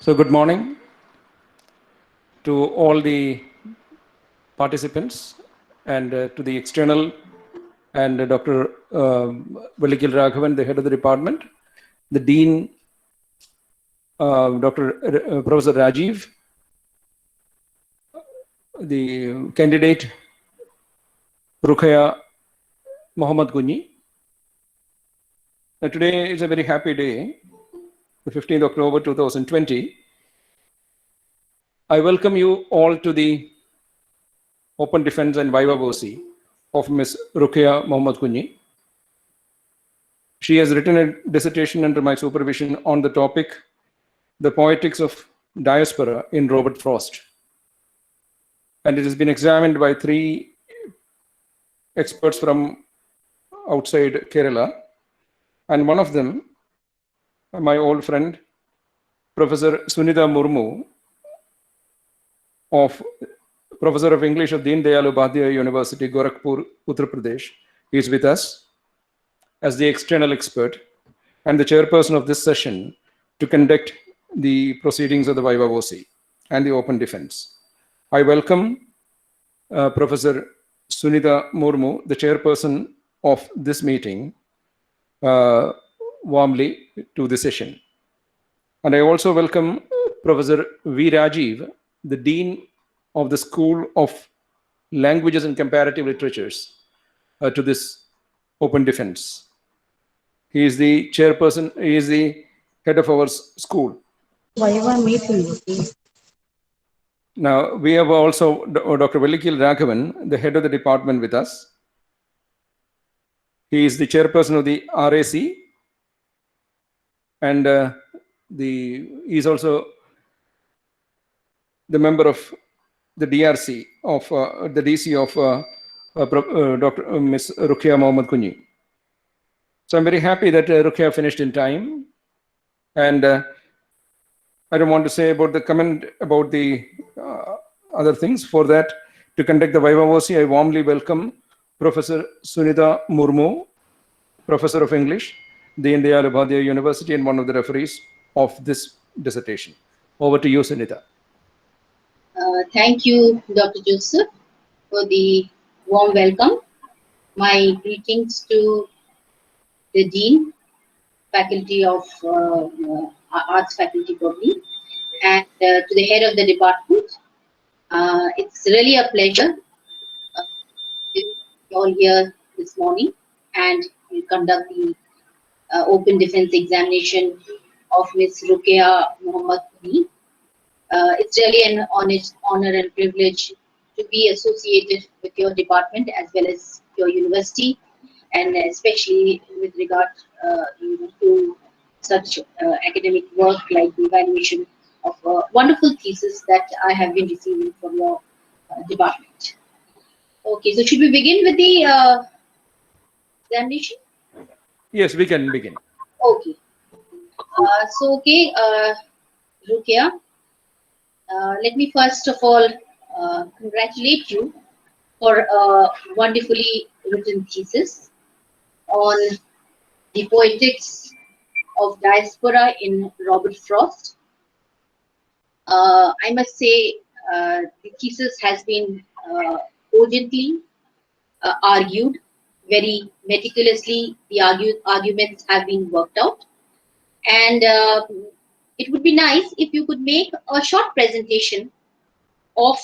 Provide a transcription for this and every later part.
So good morning to all the participants and to the external and Dr. Velikil Raghavan, the head of the department, the Dean, Professor Rajiv, the candidate Rukhaya Mohammad Kunhi. Today is a very happy day, the 15th October 2020. I welcome you all to the Open Defense and Viva Voce of Ms. Rukhaya Mohammad Kunhi. She has written a dissertation under my supervision on the topic, The Poetics of Diaspora in Robert Frost. And it has been examined by 3 experts from outside Kerala. And one of them, my old friend, Professor Sunita Murmu, Professor of English of Deen Dayal Upadhyaya University, Gorakhpur, Uttar Pradesh, is with us as the external expert and the chairperson of this session to conduct the proceedings of the Viva Voce and the open defense. I welcome Professor Sunita Murmu, the chairperson of this meeting, warmly to the session. And I also welcome Professor V. Rajiv, the Dean of the School of Languages and Comparative Literatures, to this open defense. He is the chairperson, he is the head of our school. Now, we have also Dr. Velikil Raghavan, the head of the department with us. He is the chairperson of the RAC, and he is also the member of the DRC of the DC of Dr. Ms. Rukhaya Mohammad Kunhi. So I'm very happy that Rukhaya finished in time, and I don't want to say about the comment about the other things. For that, to conduct the Viva Voce, I warmly welcome Professor Sunita Murmu, Professor of English, Deen Dayal Upadhyaya University, and one of the referees of this dissertation. Over to you, Sunita. Thank you, Dr. Joseph, for the warm welcome. My greetings to the Dean, Faculty of Arts Faculty probably, and to the head of the department. It's really a pleasure to be all here this morning, and we conduct the open defense examination of Ms. Rukhaya Mohammad Kunhi. It's really an honor and privilege to be associated with your department as well as your university, and especially with regard to such academic work like the evaluation of a wonderful thesis that I have been receiving from your department. Okay, so should we begin with the examination? Yes, we can begin. Okay. Rukhaya, let me first of all congratulate you for a wonderfully written thesis on the poetics of diaspora in Robert Frost. I must say the thesis has been cogently argued, very meticulously. The arguments have been worked out, and it would be nice if you could make a short presentation of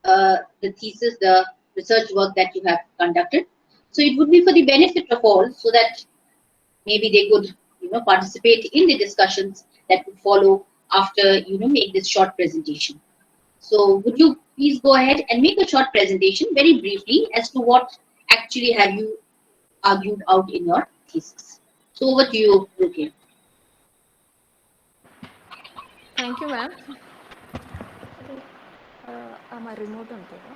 the thesis, the research work that you have conducted. So it would be for the benefit of all, so that maybe they could, participate in the discussions that would follow after make this short presentation. So would you please go ahead and make a short presentation very briefly as to what actually have you argued out in your thesis. So over to you, Rukhaya. Thank you, ma'am. My remote on there.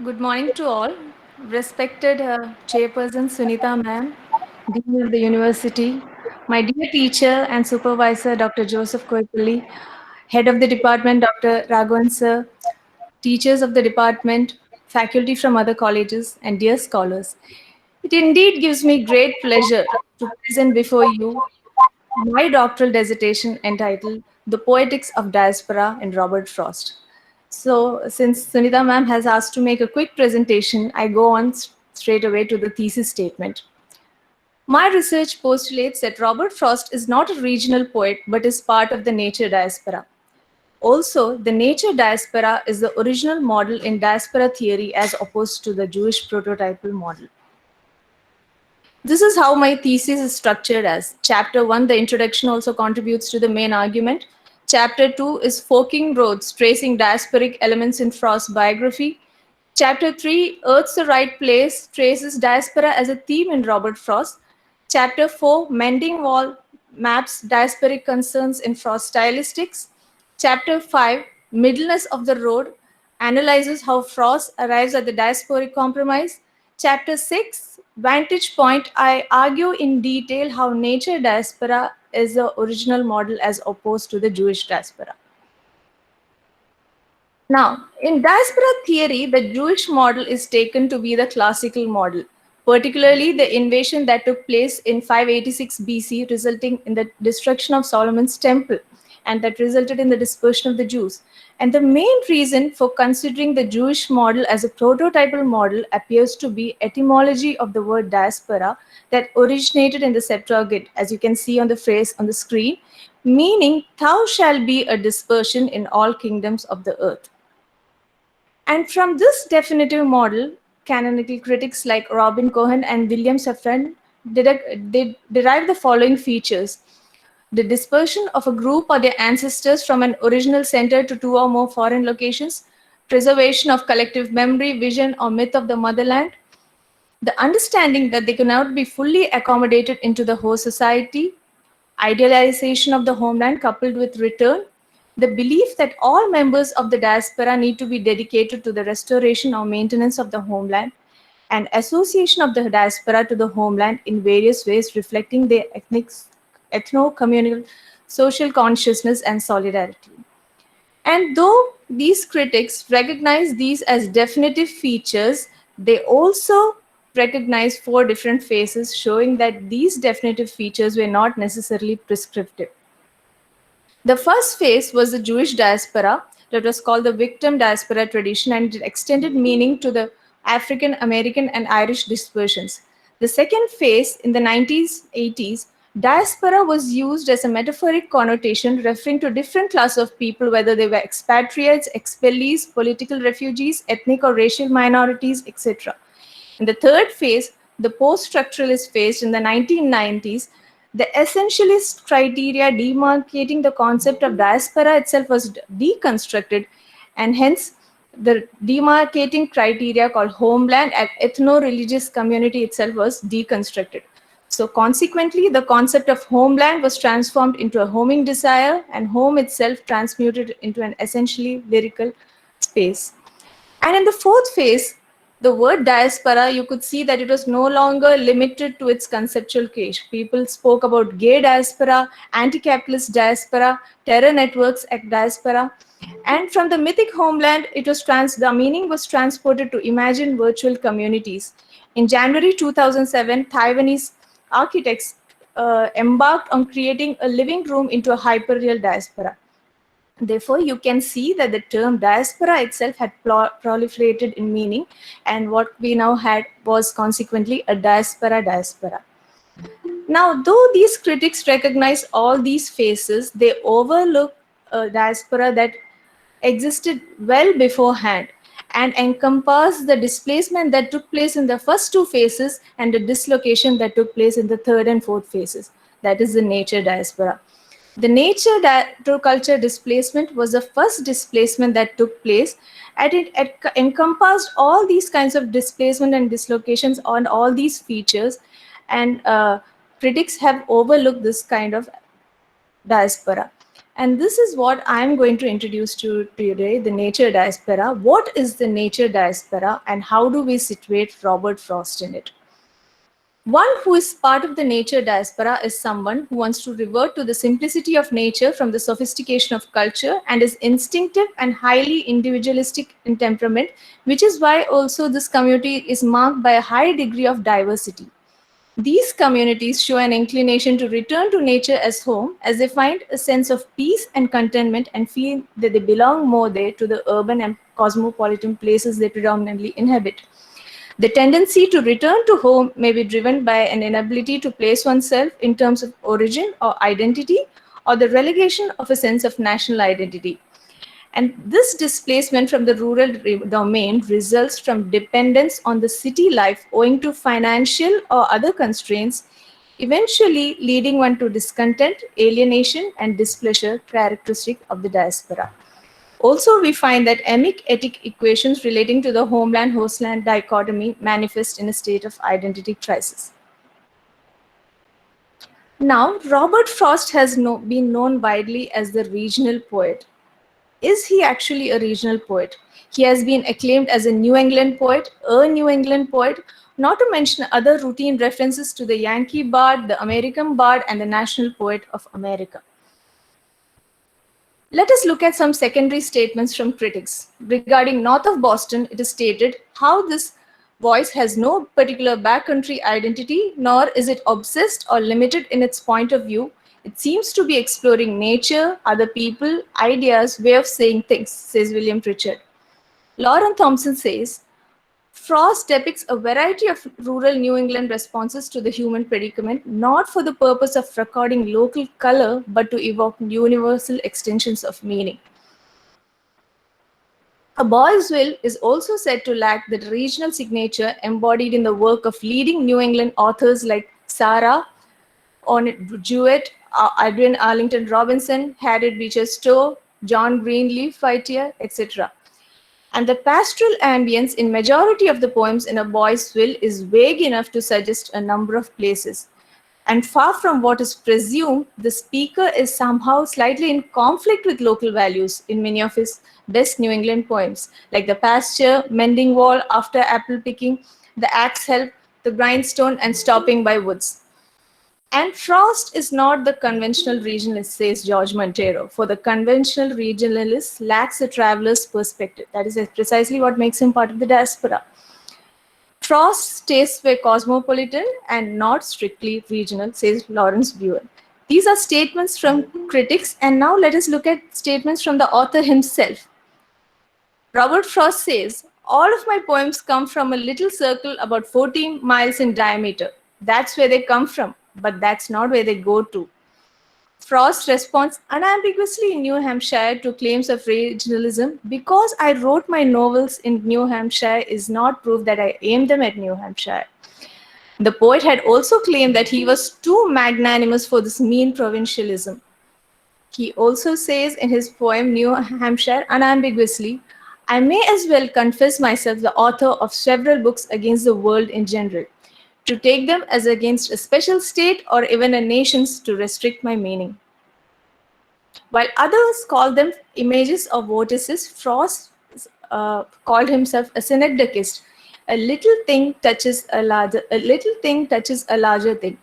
Good morning to all. Respected Chairperson Sunita Ma'am, Dean of the University, my dear teacher and supervisor Dr. Joseph Koipulli, Head of the Department Dr. Raghavan Sir, teachers of the department, faculty from other colleges, and dear scholars. It indeed gives me great pleasure to present before you my doctoral dissertation entitled The Poetics of Diaspora in Robert Frost. So, since Sunita ma'am has asked to make a quick presentation, I go on straight away to the thesis statement. My research postulates that Robert Frost is not a regional poet but is part of the nature diaspora. Also, the nature diaspora is the original model in diaspora theory as opposed to the Jewish prototypal model. This is how my thesis is structured as. Chapter 1, the introduction, also contributes to the main argument. Chapter 2 is Forking Roads, tracing diasporic elements in Frost's biography. Chapter 3, Earth's the Right Place, traces diaspora as a theme in Robert Frost. Chapter 4, Mending Wall, maps diasporic concerns in Frost stylistics. Chapter 5, Middleness of the Road, analyzes how Frost arrives at the diasporic compromise. Chapter 6, Vantage Point, I argue in detail how nature diaspora is the original model as opposed to the Jewish diaspora. Now, in diaspora theory, the Jewish model is taken to be the classical model, particularly the invasion that took place in 586 BC, resulting in the destruction of Solomon's temple, and that resulted in the dispersion of the Jews. And the main reason for considering the Jewish model as a prototypal model appears to be etymology of the word diaspora that originated in the Septuagint, as you can see on the phrase on the screen, meaning thou shalt be a dispersion in all kingdoms of the earth. And from this definitive model, canonical critics like Robin Cohen and William Safran derive the following features: the dispersion of a group or their ancestors from an original center to two or more foreign locations, preservation of collective memory, vision, or myth of the motherland, the understanding that they cannot be fully accommodated into the host society, idealization of the homeland coupled with return, the belief that all members of the diaspora need to be dedicated to the restoration or maintenance of the homeland, and association of the diaspora to the homeland in various ways reflecting their ethno-communal social consciousness and solidarity. And though these critics recognize these as definitive features, they also recognize four different phases showing that these definitive features were not necessarily prescriptive. The first phase was the Jewish diaspora that was called the victim diaspora tradition, and it extended meaning to the African American and Irish dispersions. The second phase in the 1980s, diaspora was used as a metaphoric connotation referring to different classes of people, whether they were expatriates, expellees, political refugees, ethnic or racial minorities, etc. In the third phase, the post-structuralist phase in the 1990s, the essentialist criteria demarcating the concept of diaspora itself was deconstructed, and hence the demarcating criteria called homeland and ethno-religious community itself was deconstructed. So consequently, the concept of homeland was transformed into a homing desire, and home itself transmuted into an essentially lyrical space. And in the fourth phase, the word diaspora, you could see that it was no longer limited to its conceptual case. People spoke about gay diaspora, anti-capitalist diaspora, terror networks at diaspora. And from the mythic homeland, the meaning was transported to imagined virtual communities. In January 2007, Taiwanese architects embarked on creating a living room into a hyperreal diaspora. Therefore, you can see that the term diaspora itself had proliferated in meaning, and what we now had was consequently a diaspora. Now, though these critics recognize all these phases, they overlook a diaspora that existed well beforehand and encompass the displacement that took place in the first two phases and the dislocation that took place in the third and fourth phases. That is the nature diaspora. The nature culture displacement was the first displacement that took place, and it encompassed all these kinds of displacement and dislocations on all these features, and critics have overlooked this kind of diaspora. And this is what I'm going to introduce to you today, the nature diaspora. What is the nature diaspora and how do we situate Robert Frost in it? One who is part of the nature diaspora is someone who wants to revert to the simplicity of nature from the sophistication of culture and is instinctive and highly individualistic in temperament, which is why also this community is marked by a high degree of diversity. These communities show an inclination to return to nature as home, as they find a sense of peace and contentment and feel that they belong more there to the urban and cosmopolitan places they predominantly inhabit. The tendency to return to home may be driven by an inability to place oneself in terms of origin or identity, or the relegation of a sense of national identity. And this displacement from the rural domain results from dependence on the city life owing to financial or other constraints, eventually leading one to discontent, alienation, and displeasure characteristic of the diaspora. Also, we find that emic-etic equations relating to the homeland-hostland dichotomy manifest in a state of identity crisis. Now, Robert Frost has been known widely as the regional poet. Is he actually a regional poet? He has been acclaimed as a New England poet, not to mention other routine references to the Yankee bard, the American bard, and the national poet of America. Let us look at some secondary statements from critics. Regarding north of Boston, it is stated how this voice has no particular backcountry identity, nor is it obsessed or limited in its point of view. It seems to be exploring nature, other people, ideas, way of saying things, says William Pritchard. Lauren Thompson says, Frost depicts a variety of rural New England responses to the human predicament, not for the purpose of recording local color, but to evoke universal extensions of meaning. A Boy's Will is also said to lack the regional signature embodied in the work of leading New England authors like Sarah Ornette Jewett, Adrian Arlington Robinson, Harriet Beecher Stowe, John Greenleaf Whittier, etc. And the pastoral ambience in majority of the poems in A Boy's Will is vague enough to suggest a number of places. And far from what is presumed, the speaker is somehow slightly in conflict with local values in many of his best New England poems, like the pasture, mending wall after apple picking, the axe help, the grindstone, and stopping by woods. And Frost is not the conventional regionalist, says George Montero, for the conventional regionalist lacks a traveler's perspective. That is precisely what makes him part of the diaspora. Frost's tastes were cosmopolitan and not strictly regional, says Lawrence Buell. These are statements from critics, and now let us look at statements from the author himself. Robert Frost says, all of my poems come from a little circle about 14 miles in diameter. That's where they come from, but that's not where they go to. Frost responds unambiguously in New Hampshire to claims of regionalism. Because I wrote my novels in New Hampshire is not proof that I aimed them at New Hampshire. The poet had also claimed that he was too magnanimous for this mean provincialism. He also says in his poem New Hampshire unambiguously, I may as well confess myself the author of several books against the world in general, to take them as against a special state or even a nation's to restrict my meaning. While others call them images or vortices, Frost called himself a synecdochist. A little thing touches a larger thing.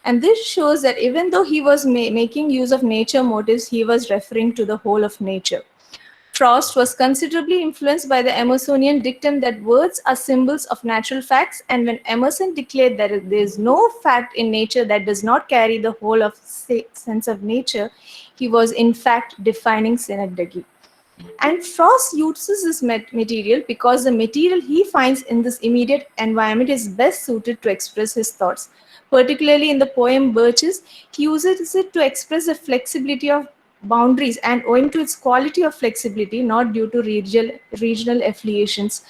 And this shows that even though he was making use of nature motives, he was referring to the whole of nature. Frost was considerably influenced by the Emersonian dictum that words are symbols of natural facts, and when Emerson declared that there is no fact in nature that does not carry the whole of sense of nature, he was in fact defining synecdoche. And Frost uses this material because the material he finds in this immediate environment is best suited to express his thoughts. Particularly in the poem Birches, he uses it to express the flexibility of boundaries, and owing to its quality of flexibility, not due to regional affiliations.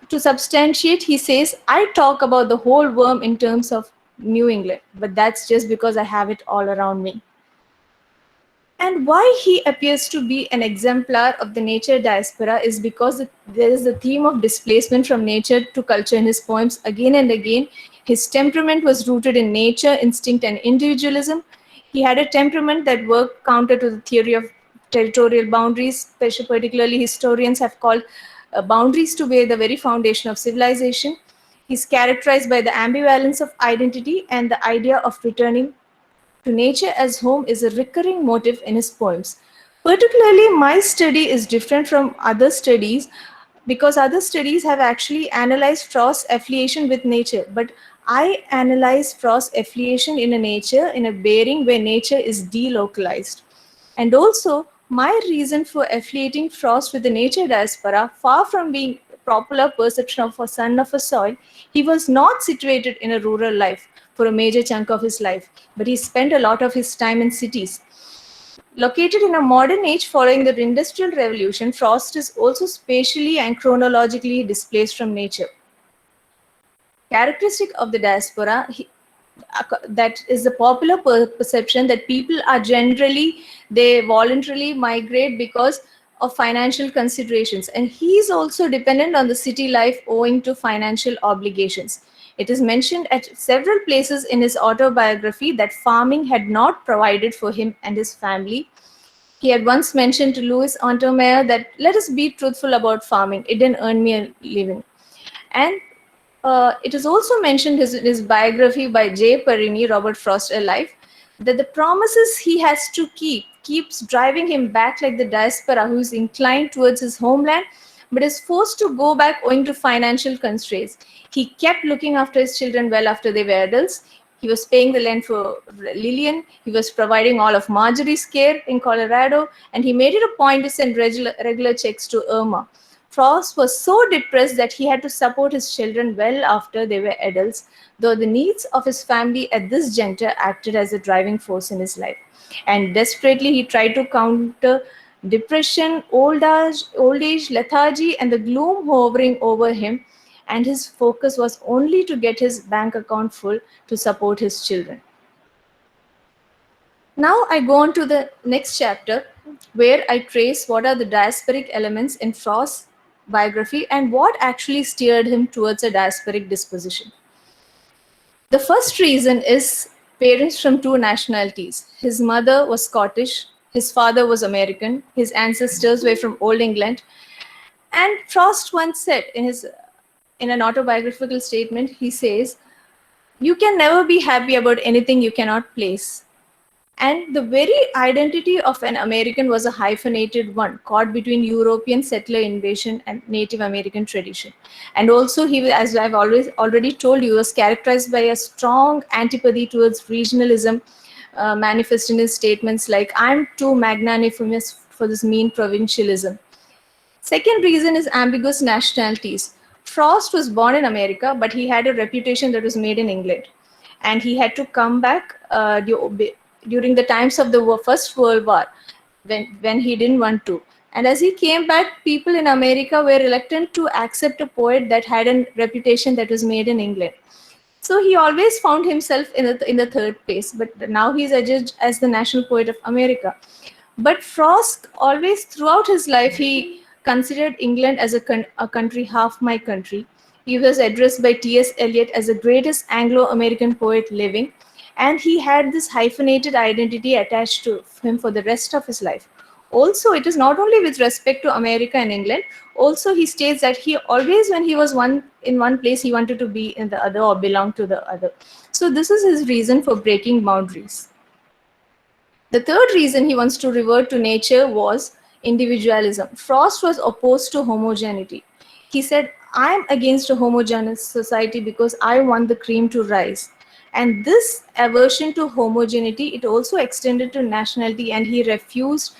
To substantiate, he says, I talk about the whole worm in terms of New England, but that's just because I have it all around me. And why he appears to be an exemplar of the nature diaspora is because there is the theme of displacement from nature to culture in his poems again and again. His temperament was rooted in nature, instinct, and individualism. He had a temperament that worked counter to the theory of territorial boundaries, particularly historians have called boundaries to be the very foundation of civilization. He's characterized by the ambivalence of identity, and the idea of returning to nature as home is a recurring motif in his poems. Particularly, my study is different from other studies because other studies have actually analyzed Frost's affiliation with nature, but I analyze Frost's affiliation in a nature, in a bearing where nature is delocalized. And also, my reason for affiliating Frost with the nature diaspora, far from being popular perception of a son of a soil, he was not situated in a rural life for a major chunk of his life, but he spent a lot of his time in cities. Located in a modern age following the Industrial Revolution, Frost is also spatially and chronologically displaced from nature. Characteristic of the diaspora, that is the popular perception that people are generally, they voluntarily migrate because of financial considerations, and he is also dependent on the city life owing to financial obligations. It is mentioned at several places in his autobiography that farming had not provided for him and his family. He had once mentioned to Louis Untermeyer that, let us be truthful about farming, it didn't earn me a living. And it is also mentioned in his biography by J. Perini, Robert Frost Alive, that the promises he has to keeps driving him back like the diaspora who is inclined towards his homeland but is forced to go back owing to financial constraints. He kept looking after his children well after they were adults. He was paying the rent for Lillian. He was providing all of Marjorie's care in Colorado, and he made it a point to send regular checks to Irma. Frost was so depressed that he had to support his children well after they were adults, though the needs of his family at this juncture acted as a driving force in his life. And desperately, he tried to counter depression, old age, lethargy, and the gloom hovering over him. And his focus was only to get his bank account full to support his children. Now I go on to the next chapter where I trace what are the diasporic elements in Frost's biography and what actually steered him towards a diasporic disposition. The first reason is parents from two nationalities. His mother was Scottish, his father was American, his ancestors were from Old England. And Frost once said in an autobiographical statement, he says, "You can never be happy about anything you cannot place." And the very identity of an American was a hyphenated one, caught between European settler invasion and Native American tradition. And also, he, as I've already told you, was characterized by a strong antipathy towards regionalism, manifest in his statements like, "I'm too magnanimous for this mean provincialism." Second reason is ambiguous nationalities. Frost was born in America, but he had a reputation that was made in England. And he had to come back during the times of the First World War, when he didn't want to. And as he came back, people in America were reluctant to accept a poet that had a reputation that was made in England. So he always found himself in the third place, but now he's adjudged as the national poet of America. But Frost always, throughout his life, he considered England as a country, half my country. He was addressed by T.S. Eliot as the greatest Anglo-American poet living, and he had this hyphenated identity attached to him for the rest of his life. Also, it is not only with respect to America and England, also he states that he always, when he was in one place, he wanted to be in the other or belong to the other. So this is his reason for breaking boundaries. The third reason he wants to revert to nature was individualism. Frost was opposed to homogeneity. He said, "I'm against a homogeneous society because I want the cream to rise." And this aversion to homogeneity, it also extended to nationality, and he refused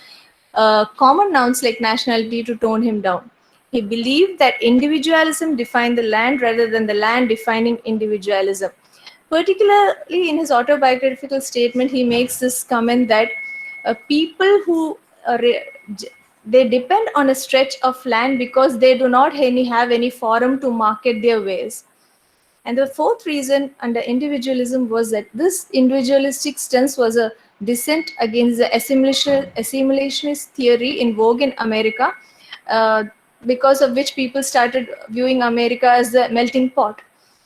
common nouns like nationality to tone him down. He believed that individualism defined the land rather than the land defining individualism. Particularly in his autobiographical statement, he makes this comment that people who they depend on a stretch of land because they do not have any forum to market their wares. And the fourth reason under individualism was that this individualistic stance was a dissent against the assimilationist theory in vogue in America, because of which people started viewing America as the melting pot.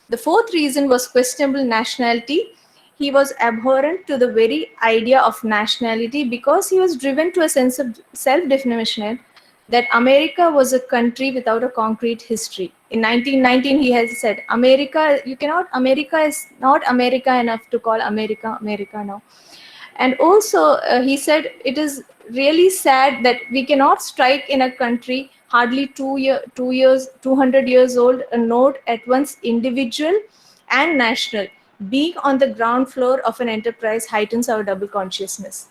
The fourth reason was questionable nationality. he was abhorrent to the very idea of nationality because he was driven to a sense of self-definition that America was a country without a concrete history. In 1919, he has said, America is not America enough to call America, America now. And also, he said, it is really sad that we cannot strike in a country hardly 200 years old, a note at once individual and national. Being on the ground floor of an enterprise heightens our double consciousness.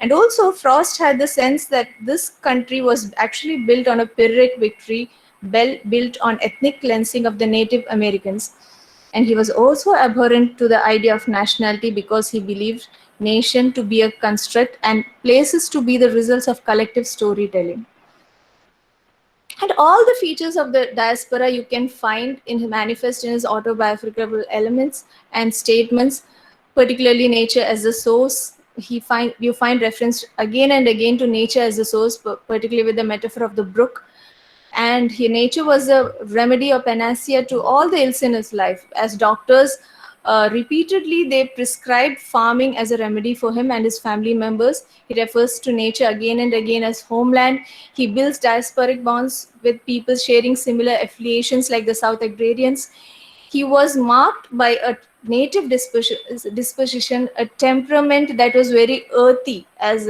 And also, Frost had the sense that this country was actually built on a Pyrrhic victory, built on ethnic cleansing of the Native Americans. And he was also abhorrent to the idea of nationality because he believed nation to be a construct and places to be the results of collective storytelling. And all the features of the diaspora you can find manifest in his autobiographical elements and statements, particularly nature as the source. You find reference again and again to nature as the source, particularly with the metaphor of the brook. And nature was a remedy or panacea to all the ills in his life. As doctors, repeatedly they prescribed farming as a remedy for him and his family members. He refers to nature again and again as homeland. He builds diasporic bonds with people sharing similar affiliations like the South Agrarians. He was marked by a native disposition, a temperament that was very earthy, as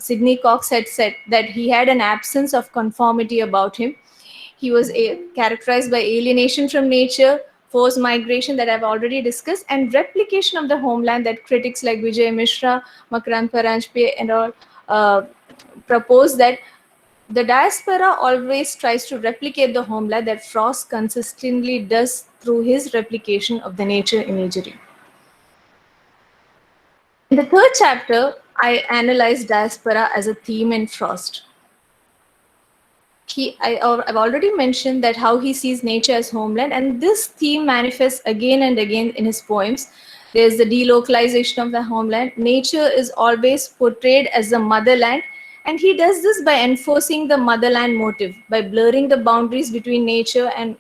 Sidney Cox had said, that he had an absence of conformity about him. He was characterized by alienation from nature, forced migration that I've already discussed, and replication of the homeland that critics like Vijay Mishra, Makarand Paranjpe and all propose that the diaspora always tries to replicate the homeland that Frost consistently does through his replication of the nature imagery. In the third chapter, I analyzed diaspora as a theme in Frost. I've already mentioned that how he sees nature as homeland, and this theme manifests again and again in his poems. There's the delocalization of the homeland. Nature is always portrayed as the motherland, and he does this by enforcing the motherland motive, by blurring the boundaries between nature and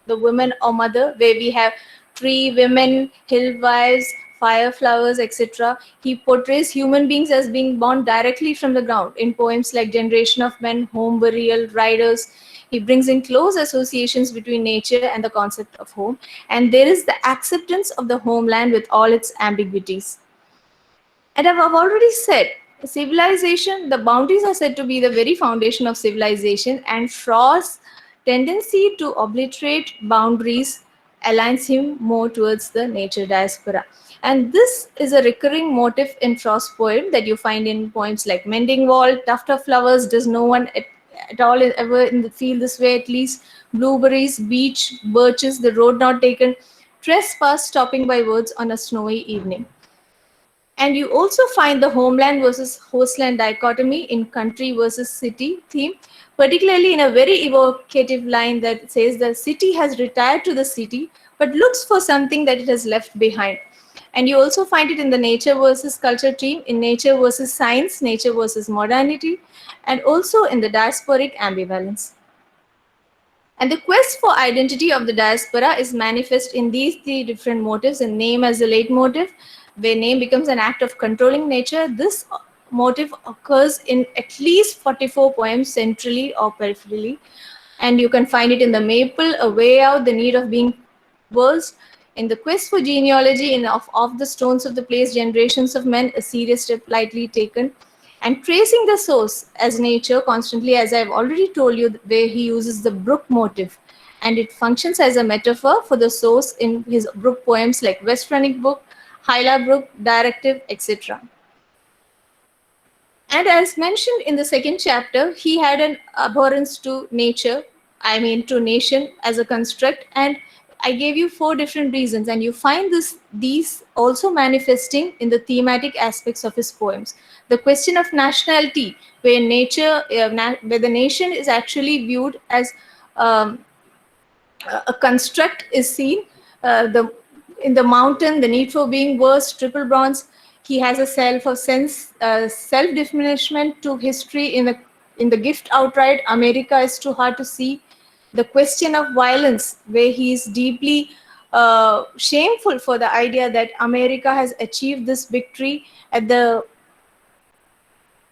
the woman or mother, where we have tree, women, hill wives, fire flowers, etc. He portrays human beings as being born directly from the ground in poems like Generation of Men, Home Burial, Riders. He brings in close associations between nature and the concept of home. And there is the acceptance of the homeland with all its ambiguities. And I've already said, civilization, the boundaries are said to be the very foundation of civilization, and Frost's tendency to obliterate boundaries aligns him more towards the nature diaspora. And this is a recurring motif in Frost's poem that you find in poems like Mending Wall, Tuft of Flowers, Does No One at all ever feel this way at least, Blueberries, Beach, Birches, The Road Not Taken, Trespass, Stopping by Woods on a Snowy Evening. And you also find the homeland versus hostland dichotomy in country versus city theme, particularly in a very evocative line that says the city has retired to the city, but looks for something that it has left behind. And you also find it in the nature versus culture theme, in nature versus science, nature versus modernity, and also in the diasporic ambivalence. And the quest for identity of the diaspora is manifest in these three different motives, and name as the leitmotif, where name becomes an act of controlling nature. This motive occurs in at least 44 poems centrally or peripherally. And you can find it in The Maple, A Way Out, The Need of Being Versed, in The Quest for Genealogy, in Of the Stones of the Place, Generations of Men, A Serious Step Lightly Taken, and tracing the source as nature constantly, as I've already told you, where he uses the brook motive, and it functions as a metaphor for the source in his brook poems like West Running Brook, Hyla Brook, Directive, etc. And as mentioned in the second chapter, he had an abhorrence to nature, to nation as a construct, and I gave you 4 different reasons, and you find these also manifesting in the thematic aspects of his poems. The question of nationality, where where the nation is actually viewed as a construct, is seen. In the mountain, the need for being worse, triple bronze. He has a self-diminishment to history in the gift outright. America is too hard to see. The question of violence, where he is deeply shameful for the idea that America has achieved this victory at the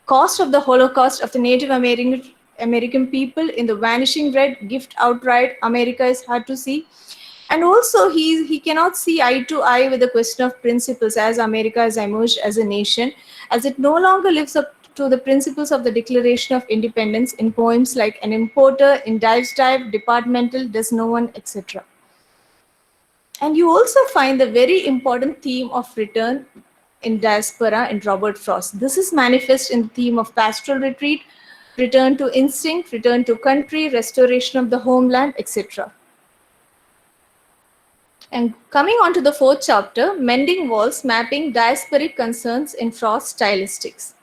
cost of the Holocaust of the Native American people in the Vanishing Red, Gift Outright, America is Hard to See. And also he cannot see eye to eye with the question of principles as America has emerged as a nation, as it no longer lives up to the principles of the Declaration of Independence in poems like An Importer, in Dive, Departmental, Does No One, etc. And you also find the very important theme of return in Diaspora in Robert Frost. This is manifest in the theme of pastoral retreat, return to instinct, return to country, restoration of the homeland, etc. And coming on to the fourth chapter, Mending Walls, Mapping Diasporic Concerns in Frost Stylistics.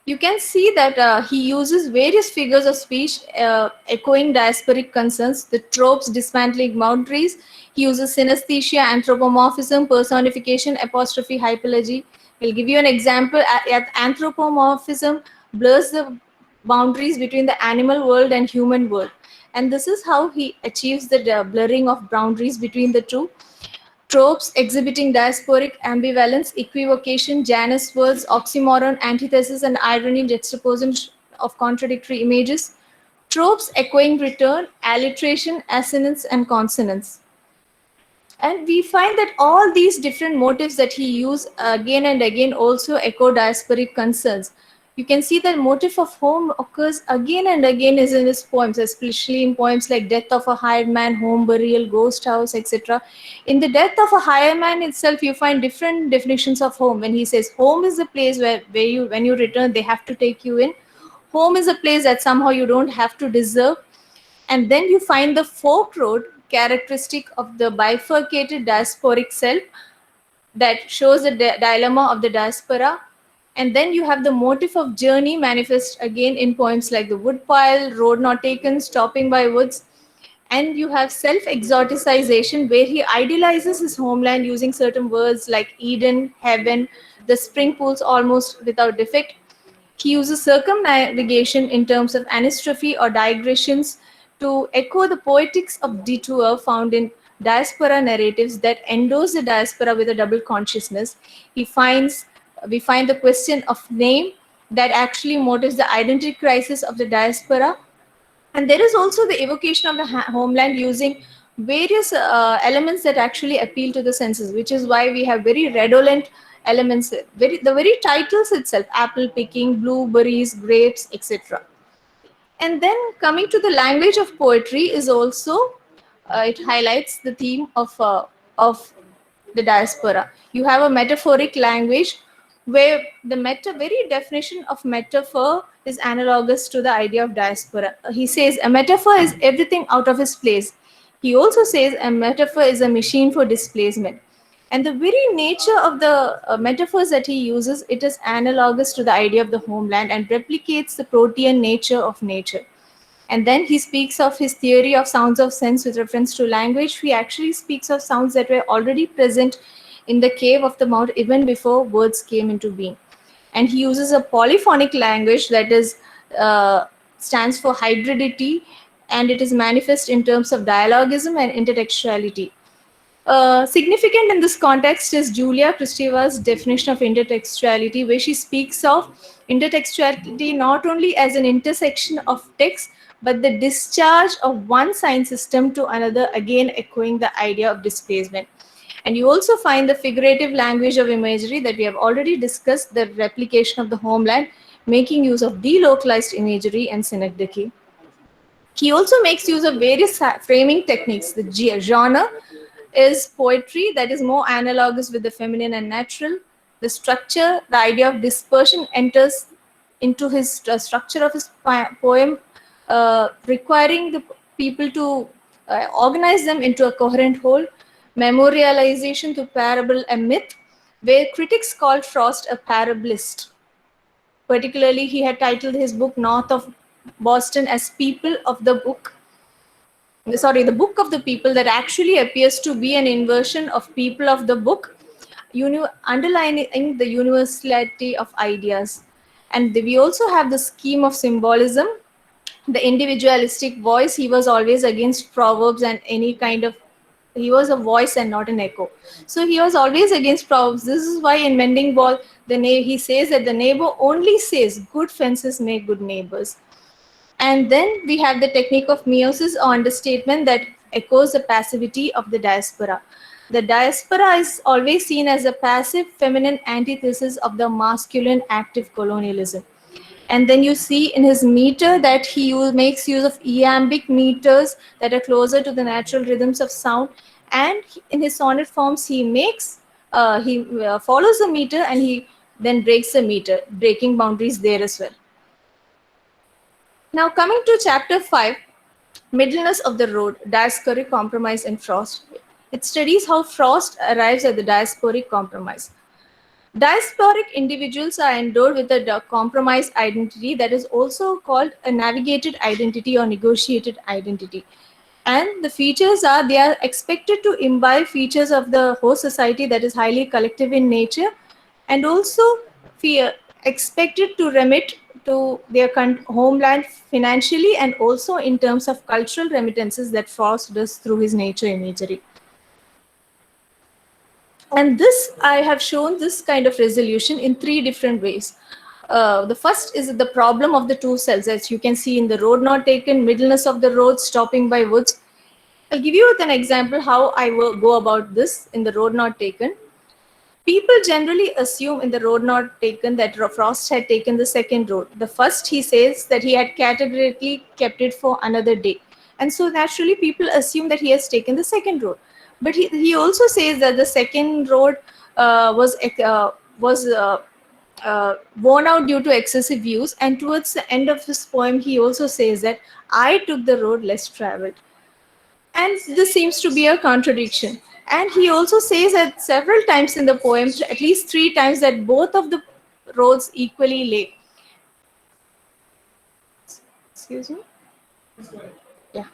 You can see that he uses various figures of speech echoing diasporic concerns, the tropes dismantling boundaries. He uses synesthesia, anthropomorphism, personification, apostrophe, hypology. We'll give you an example. Anthropomorphism blurs the boundaries between the animal world and human world. And this is how he achieves the blurring of boundaries between the two. Tropes exhibiting diasporic ambivalence, equivocation, Janus words, oxymoron, antithesis, and irony, juxtaposition of contradictory images. Tropes echoing return, alliteration, assonance, and consonance. And we find that all these different motifs that he used again and again also echo diasporic concerns. You can see that motif of home occurs again and again is in his poems, especially in poems like Death of a Hired Man, Home Burial, Ghost House, etc. In the Death of a Hired Man itself, you find different definitions of home. When he says home is a place where when you return, they have to take you in. Home is a place that somehow you don't have to deserve. And then you find the fork road characteristic of the bifurcated diasporic self that shows the dilemma of the diaspora. And then you have the motif of journey manifest again in poems like The Woodpile, Road Not Taken, Stopping by Woods. And you have self-exoticization where he idealizes his homeland using certain words like Eden, heaven, the spring pools almost without defect. He uses circumnavigation in terms of anastrophe or digressions to echo the poetics of detour found in diaspora narratives that endorse the diaspora with a double consciousness. We find the question of name that actually motives the identity crisis of the diaspora. And there is also the evocation of the homeland using various elements that actually appeal to the senses, which is why we have very redolent elements, the very titles itself, apple picking, blueberries, grapes, etc. And then coming to the language of poetry is also, it highlights the theme of the diaspora. You have a metaphoric language where the very definition of metaphor is analogous to the idea of diaspora. He says a metaphor is everything out of its place. He also says a metaphor is a machine for displacement. And the very nature of the metaphors that he uses, it is analogous to the idea of the homeland and replicates the protean nature of nature. And then he speaks of his theory of sounds of sense with reference to language. He actually speaks of sounds that were already present in the cave of the mouth even before words came into being. And he uses a polyphonic language that is stands for hybridity, and it is manifest in terms of dialogism and intertextuality. Significant in this context is Julia Kristeva's definition of intertextuality, where she speaks of intertextuality not only as an intersection of text, but the discharge of one sign system to another, again echoing the idea of displacement. And you also find the figurative language of imagery that we have already discussed, the replication of the homeland, making use of delocalized imagery and synecdoche. He also makes use of various framing techniques. The genre is poetry that is more analogous with the feminine and natural. The structure, the idea of dispersion enters into his structure of his poem, requiring the people to organize them into a coherent whole. Memorialization to parable a myth, where critics called Frost a parabolist. Particularly, he had titled his book North of Boston as People of the Book. Sorry, the Book of the People, that actually appears to be an inversion of People of the Book, underlining the universality of ideas. And we also have the scheme of symbolism, the individualistic voice. He was always against proverbs and any kind of he was a voice and not an echo. So he was always against proverbs. This is why in Mending Wall, he says that the neighbor only says, good fences make good neighbors. And then we have the technique of meiosis or understatement that echoes the passivity of the diaspora. The diaspora is always seen as a passive feminine antithesis of the masculine active colonialism. And then you see in his meter that he makes use of iambic meters that are closer to the natural rhythms of sound. And in his sonnet forms, he follows the meter and he then breaks the meter, breaking boundaries there as well. Now coming to chapter 5, Middleness of the Road, Diasporic Compromise and Frost. It studies how Frost arrives at the diasporic compromise. Diasporic individuals are endowed with a compromise identity that is also called a navigated identity or negotiated identity. And the features are, they are expected to imbibe features of the host society that is highly collective in nature, and also expected to remit to their homeland financially and also in terms of cultural remittances that Frost does through his nature imagery. And this, I have shown this kind of resolution in 3 different ways. The first is the problem of the 2 cells, as you can see in the road not taken, middleness of the road, stopping by woods. I'll give you an example how I will go about this in the road not taken. People generally assume in the road not taken that Frost had taken the second road. The first, he says that he had categorically kept it for another day. And so naturally people assume that he has taken the second road. But he also says that the second road was worn out due to excessive use. And towards the end of his poem, he also says that I took the road less traveled. And this seems to be a contradiction. And he also says that several times in the poem, at least 3 times, that both of the roads equally lay. Excuse me? Yeah.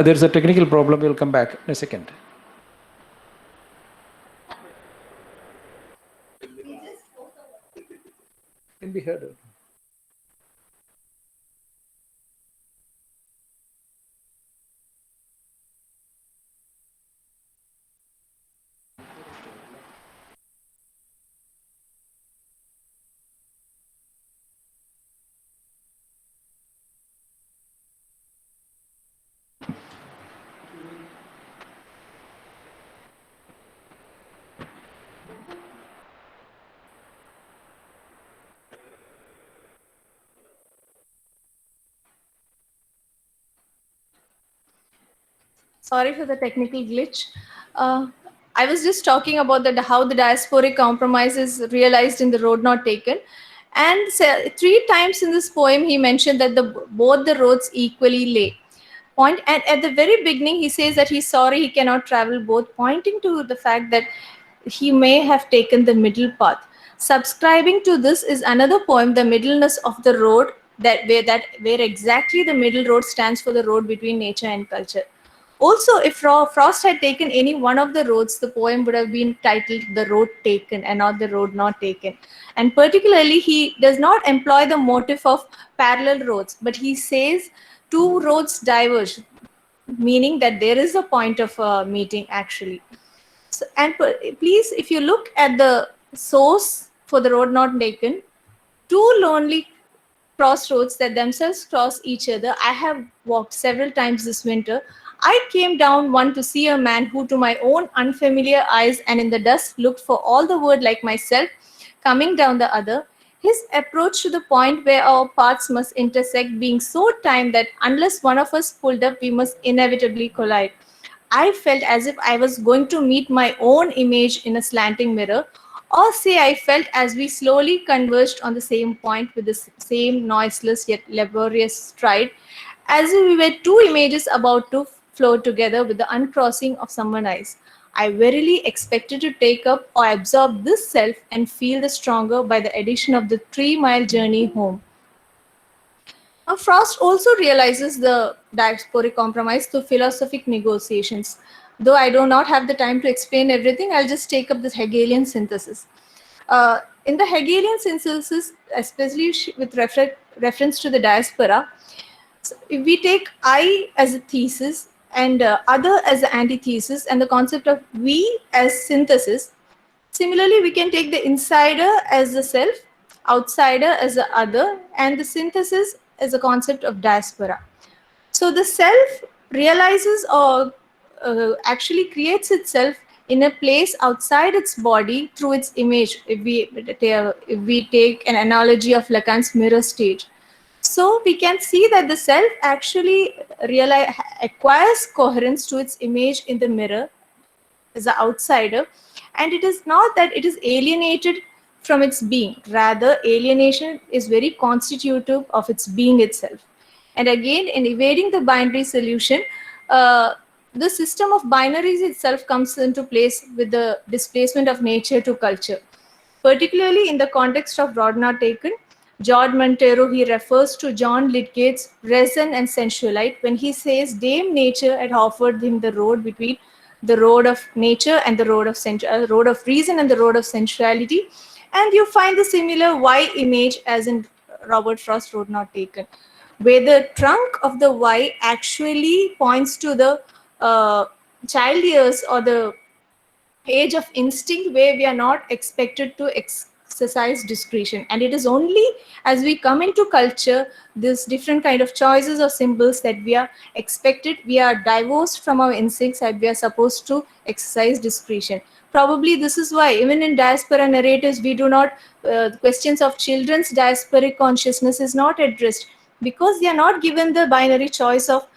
There's a technical problem. We'll come back in a second. Can be heard. Sorry for the technical glitch. I was just talking about how the diasporic compromise is realized in the road not taken. And 3 times in this poem, he mentioned that both the roads equally lay. And at the very beginning, he says that he's sorry he cannot travel both, pointing to the fact that he may have taken the middle path. Subscribing to this is another poem, The Middleness of the Road, where exactly the middle road stands for the road between nature and culture. Also, if Frost had taken any one of the roads, the poem would have been titled The Road Taken and not The Road Not Taken. And particularly, he does not employ the motif of parallel roads, but he says 2 roads diverge, meaning that there is a point of meeting actually. So, and please, if you look at the source for The Road Not Taken, 2 lonely crossroads that themselves cross each other. I have walked several times this winter. I came down one to see a man who to my own unfamiliar eyes and in the dusk looked for all the world like myself, coming down the other. His approach to the point where our paths must intersect being so timed that unless one of us pulled up, we must inevitably collide. I felt as if I was going to meet my own image in a slanting mirror, or say I felt as we slowly converged on the same point with the same noiseless yet laborious stride, as if we were 2 images about to flow together with the uncrossing of someone's eyes. I verily expected to take up or absorb this self and feel the stronger by the addition of the 3-mile journey home. Now, Frost also realizes the diasporic compromise through philosophic negotiations. Though I do not have the time to explain everything, I'll just take up this Hegelian synthesis. In the Hegelian synthesis, especially with reference to the diaspora, so if we take I as a thesis and other as the antithesis and the concept of we as synthesis, similarly, we can take the insider as the self, outsider as the other, and the synthesis as a concept of diaspora. So the self realizes or actually creates itself in a place outside its body through its image. If we take an analogy of Lacan's mirror stage, so we can see that the self actually acquires coherence to its image in the mirror as an outsider, and it is not that it is alienated from its being. Rather, alienation is very constitutive of its being itself. And again, in evading the binary solution, the system of binaries itself comes into place with the displacement of nature to culture. Particularly in the context of Rodna Taken, George Montero, he refers to John Lydgate's Reason and Sensualite when he says Dame Nature had offered him the road between the road of nature and the road of reason and the road of sensuality. And you find the similar Y image as in Robert Frost Road Not Taken, where the trunk of the Y actually points to the child years or the age of instinct, where we are not expected to exercise discretion. And it is only as we come into culture, this different kind of choices or symbols that we are expected, we are divorced from our instincts and we are supposed to exercise discretion. Probably this is why even in diaspora narratives, we do not, questions of children's diasporic consciousness is not addressed, because they are not given the binary choice of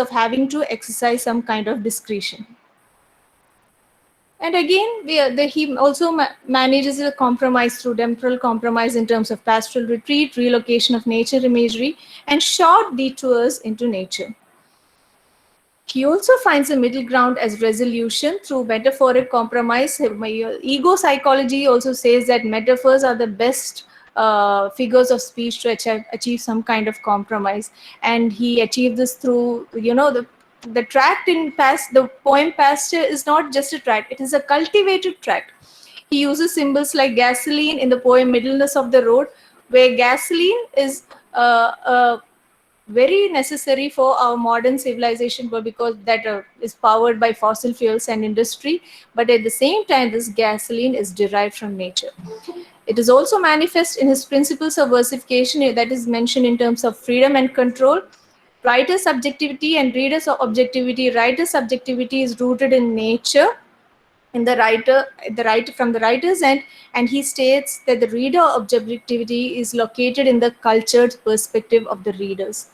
having to exercise some kind of discretion. And again, he also manages a compromise through temporal compromise in terms of pastoral retreat, relocation of nature imagery, and short detours into nature. He also finds a middle ground as resolution through metaphoric compromise. Ego psychology also says that metaphors are the best figures of speech to achieve some kind of compromise. And he achieved this through, the tract in the poem Pasture is not just a tract, it is a cultivated tract. He uses symbols like gasoline in the poem Middleness of the Road, where gasoline is very necessary for our modern civilization, but because that is powered by fossil fuels and industry. But at the same time, this gasoline is derived from nature. It is also manifest in his principles of versification that is mentioned in terms of freedom and control. Writer subjectivity and reader's objectivity. Writer subjectivity is rooted in nature, in the writer from the writer's end, and he states that the reader objectivity is located in the cultured perspective of the readers.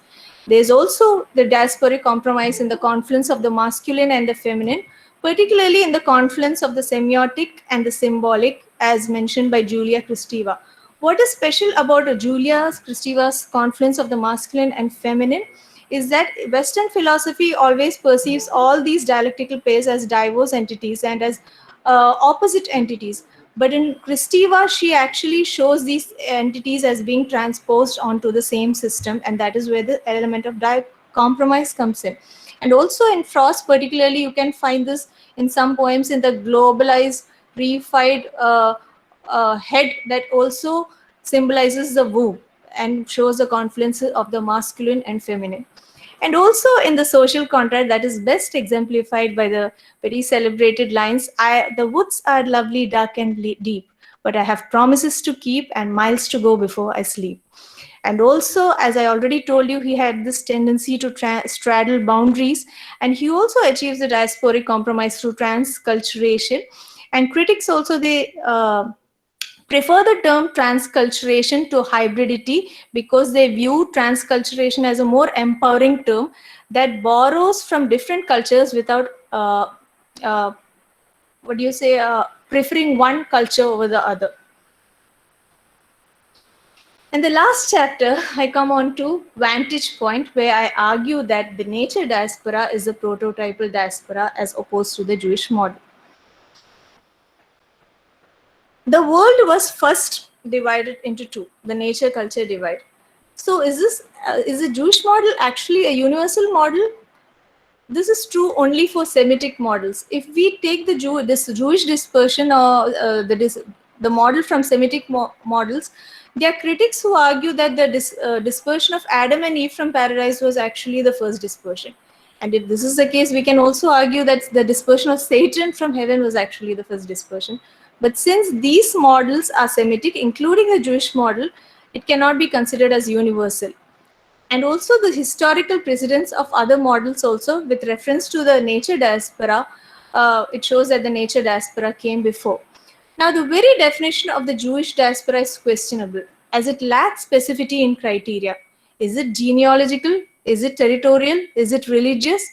There's also the diasporic compromise in the confluence of the masculine and the feminine, particularly in the confluence of the semiotic and the symbolic, as mentioned by Julia Kristeva. What is special about Julia Kristeva's confluence of the masculine and feminine is that Western philosophy always perceives all these dialectical pairs as diverse entities and as opposite entities. But in Kristeva, she actually shows these entities as being transposed onto the same system, and that is where the element of compromise comes in. And also in Frost particularly, you can find this in some poems in the globalized, reified head that also symbolizes the womb and shows the confluence of the masculine and feminine. And also in the social contract that is best exemplified by the very celebrated lines, the woods are lovely, dark and deep, but I have promises to keep and miles to go before I sleep. And also, as I already told you, he had this tendency to straddle boundaries, and he also achieves the diasporic compromise through transculturation. And critics also, they prefer the term transculturation to hybridity because they view transculturation as a more empowering term that borrows from different cultures without, preferring one culture over the other. In the last chapter, I come on to vantage point, where I argue that the nature diaspora is a prototypal diaspora as opposed to the Jewish model. The world was first divided into two, the nature-culture divide. So is the Jewish model actually a universal model? This is true only for Semitic models. If we take the Jewish dispersion or the model from Semitic models, there are critics who argue that the dispersion of Adam and Eve from paradise was actually the first dispersion. And if this is the case, we can also argue that the dispersion of Satan from heaven was actually the first dispersion. But since these models are Semitic, including the Jewish model, it cannot be considered as universal. And also the historical precedence of other models also with reference to the nature diaspora, it shows that the nature diaspora came before. Now the very definition of the Jewish diaspora is questionable as it lacks specificity in criteria. Is it genealogical? Is it territorial? Is it religious?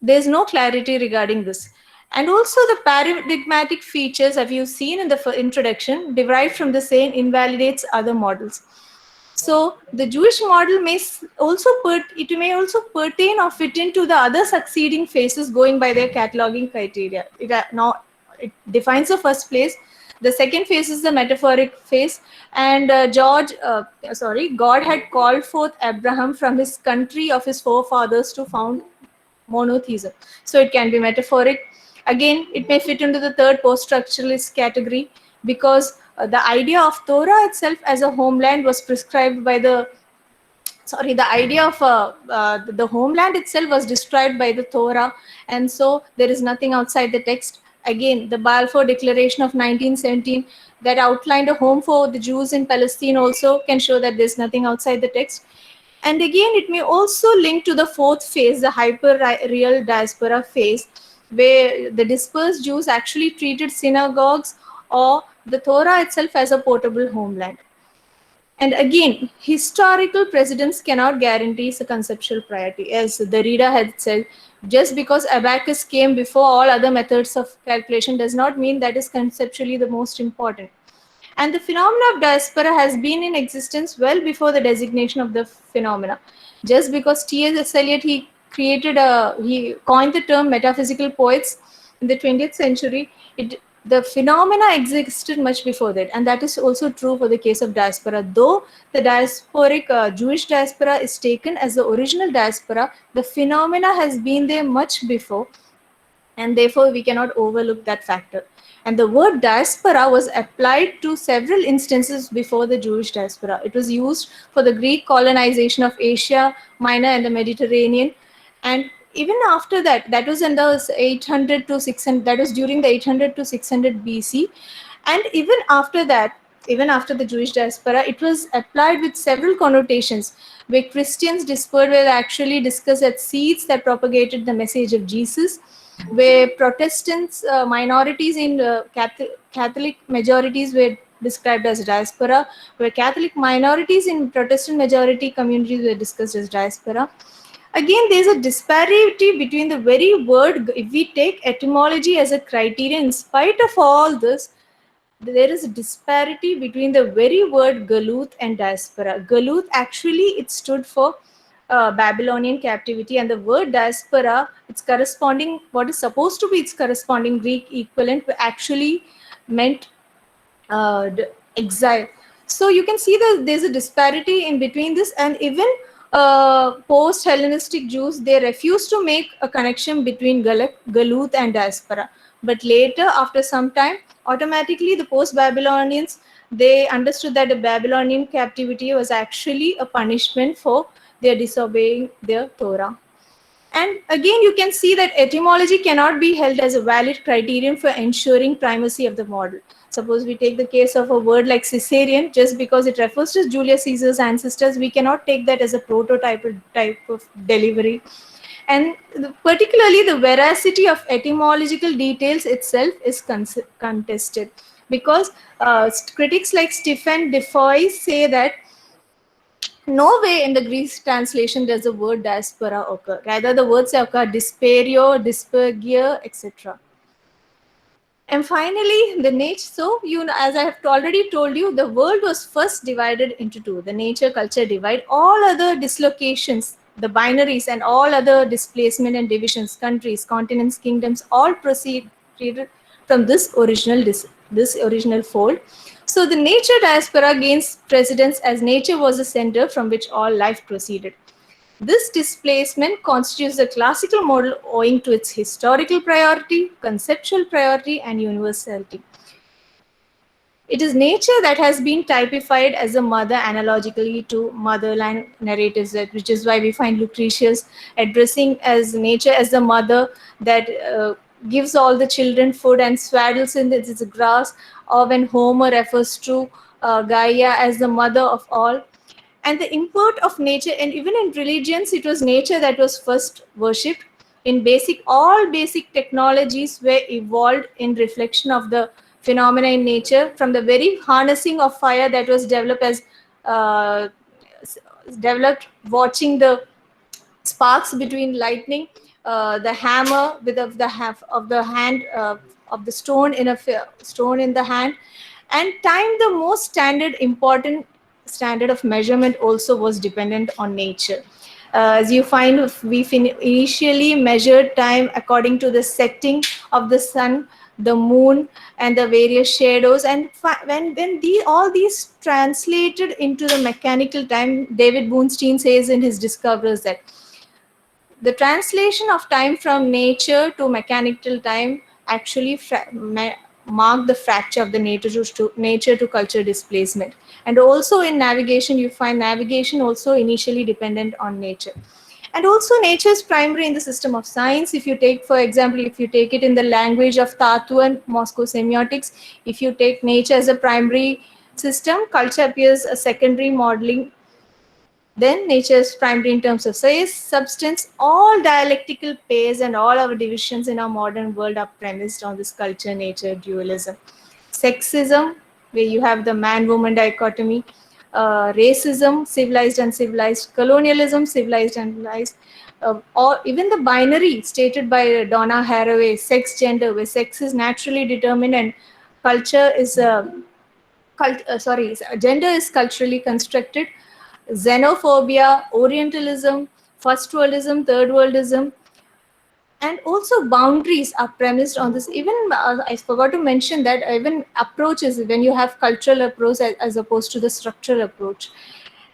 There's no clarity regarding this. And also the paradigmatic features, as you've seen in the introduction, derived from the same invalidates other models. So the Jewish model may also pertain or fit into the other succeeding phases going by their cataloging criteria. It defines the first place. The second phase is the metaphoric phase, and God had called forth Abraham from his country of his forefathers to found monotheism. So it can be metaphoric. Again, it may fit into the third post-structuralist category because the idea of Torah itself as a homeland was prescribed by the idea of the homeland itself was described by the Torah, and so there is nothing outside the text. Again, the Balfour Declaration of 1917 that outlined a home for the Jews in Palestine also can show that there's nothing outside the text. And again, it may also link to the fourth phase, the hyper-real diaspora phase, where the dispersed Jews actually treated synagogues or the Torah itself as a portable homeland. And again, historical precedents cannot guarantee a conceptual priority. As Derrida had said, just because abacus came before all other methods of calculation does not mean that is conceptually the most important. And the phenomena of diaspora has been in existence well before the designation of the phenomena. Just because T.S. Eliot, he coined the term metaphysical poets in the 20th century, the phenomena existed much before that. And that is also true for the case of diaspora. Though the diasporic Jewish diaspora is taken as the original diaspora, the phenomena has been there much before. And therefore, we cannot overlook that factor. And the word diaspora was applied to several instances before the Jewish diaspora. It was used for the Greek colonization of Asia Minor and the Mediterranean. And even after that, that was in the 800 to 600, that was during the 800 to 600 BC. And even after that, even after the Jewish diaspora, it was applied with several connotations, where Christians dispersed were actually discussed as seeds that propagated the message of Jesus, where Protestants, minorities in Catholic majorities were described as diaspora, where Catholic minorities in Protestant majority communities were discussed as diaspora. Again, there's a disparity between the very word. If we take etymology as a criterion, in spite of all this, there is a disparity between the very word galut and diaspora. Galut actually, it stood for Babylonian captivity, and the word diaspora, its corresponding, what is supposed to be its corresponding Greek equivalent, actually meant exile. So you can see that there's a disparity in between this, and even post-Hellenistic Jews, they refused to make a connection between galut and diaspora. But later, after some time, automatically the post-Babylonians, they understood that the Babylonian captivity was actually a punishment for their disobeying their Torah. And again, you can see that etymology cannot be held as a valid criterion for ensuring primacy of the model. Suppose we take the case of a word like Caesarean, just because it refers to Julius Caesar's ancestors, we cannot take that as a prototype type of delivery. And particularly the veracity of etymological details itself is contested, because critics like Stephen Defoe say that nowhere in the Greek translation does the word diaspora occur. Rather, the words occur disperio, dispergia, etc. And finally, the nature. So, as I have already told you, the world was first divided into two: the nature-culture divide. All other dislocations, the binaries, and all other displacement and divisions, countries, continents, kingdoms, all proceeded from this original fold. So the nature diaspora gains precedence as nature was the center from which all life proceeded. This displacement constitutes the classical model owing to its historical priority, conceptual priority, and universality. It is nature that has been typified as a mother analogically to motherland narratives, which is why we find Lucretius addressing as nature as the mother that gives all the children food and swaddles in its grass, or when Homer refers to Gaia as the mother of all. And the import of nature, and even in religions, it was nature that was first worshipped. In all basic technologies were evolved in reflection of the phenomena in nature, from the very harnessing of fire that was developed as uh, developed watching the sparks between lightning, the hammer with the half of the hand of the stone in stone in the hand, and time, the most important standard of measurement, also was dependent on nature. As you find, we initially measured time according to the setting of the sun, the moon, and the various shadows. And all these translated into the mechanical time, David Boonstein says in his discoveries that the translation of time from nature to mechanical time actually marked the fracture of the nature to culture displacement. And also in navigation, you find navigation also initially dependent on nature. And also nature is primary in the system of science. If you take, for example, if you take it in the language of Tatu and Moscow semiotics, if you take nature as a primary system, culture appears a secondary modeling. Then nature is primary in terms of size, substance. All dialectical pairs and all our divisions in our modern world are premised on this culture-nature dualism. Sexism, where you have the man-woman dichotomy, racism, civilized, uncivilized, colonialism, civilized, uncivilized, or even the binary stated by Donna Haraway, sex, gender, where sex is naturally determined and culture is gender is culturally constructed. Xenophobia, Orientalism, first worldism, third worldism, and also boundaries are premised on this. Even I forgot to mention that even approaches, when you have cultural approach as opposed to the structural approach.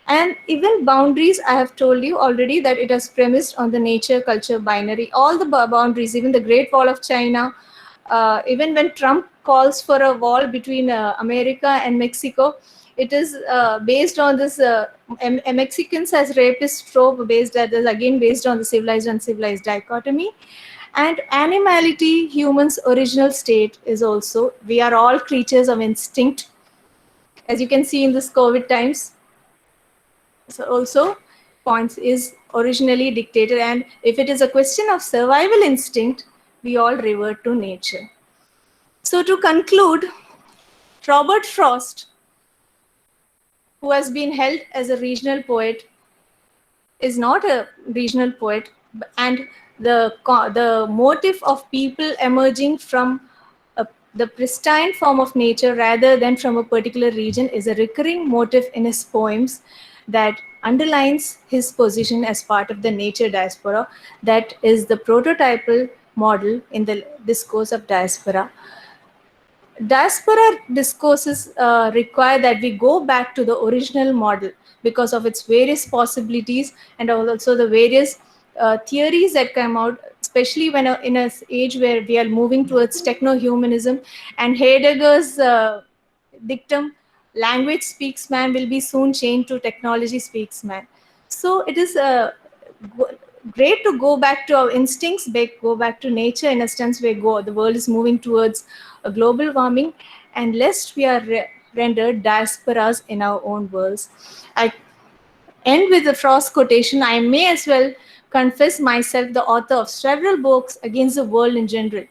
And even boundaries, I have told you already that it is premised on the nature culture binary. All the boundaries, even the Great Wall of China, even when Trump calls for a wall between America and Mexico, it is based on this Mexicans as rapist trope, that is again based on the civilized and uncivilized dichotomy. And animality, human's original state, is also, we are all creatures of instinct, as you can see in this COVID times. So also points is originally dictated, and if it is a question of survival instinct, we all revert to nature. So to conclude, Robert Frost, who has been held as a regional poet, is not a regional poet, and the motive of people emerging from the pristine form of nature rather than from a particular region is a recurring motive in his poems that underlines his position as part of the nature diaspora, that is the prototypal model in the discourse of diaspora. Diaspora discourses require that we go back to the original model because of its various possibilities and also the various theories that come out, especially when in an age where we are moving towards techno-humanism, and Heidegger's dictum, language speaks man, will be soon changed to technology speaks man. So it is great to go back to our instincts, go back to nature in a sense where the world is moving towards a global warming, and lest we are rendered diasporas in our own worlds. I end with the Frost quotation. I may as well confess myself the author of several books against the world in general,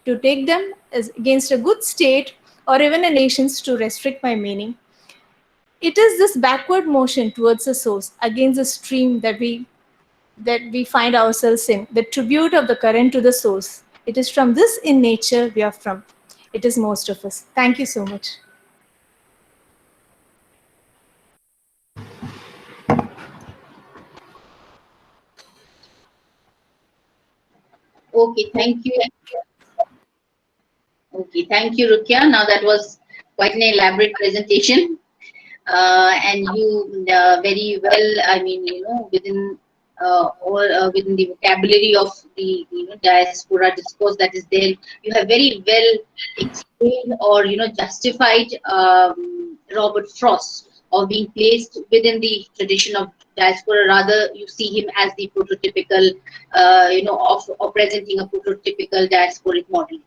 to take them as against a good state or even a nation's to restrict my meaning. It is this backward motion towards the source, against the stream that we find ourselves in, the tribute of the current to the source. It is from this in nature we are from. It is most of us. Thank you so much. Okay, thank you. Okay, thank you, Rukhaya. Now that was quite an elaborate presentation. And you very well, I mean, within within the vocabulary of the diaspora discourse that is there, you have very well explained or justified Robert Frost of being placed within the tradition of diaspora. Rather, you see him as the prototypical, of presenting a prototypical diasporic model.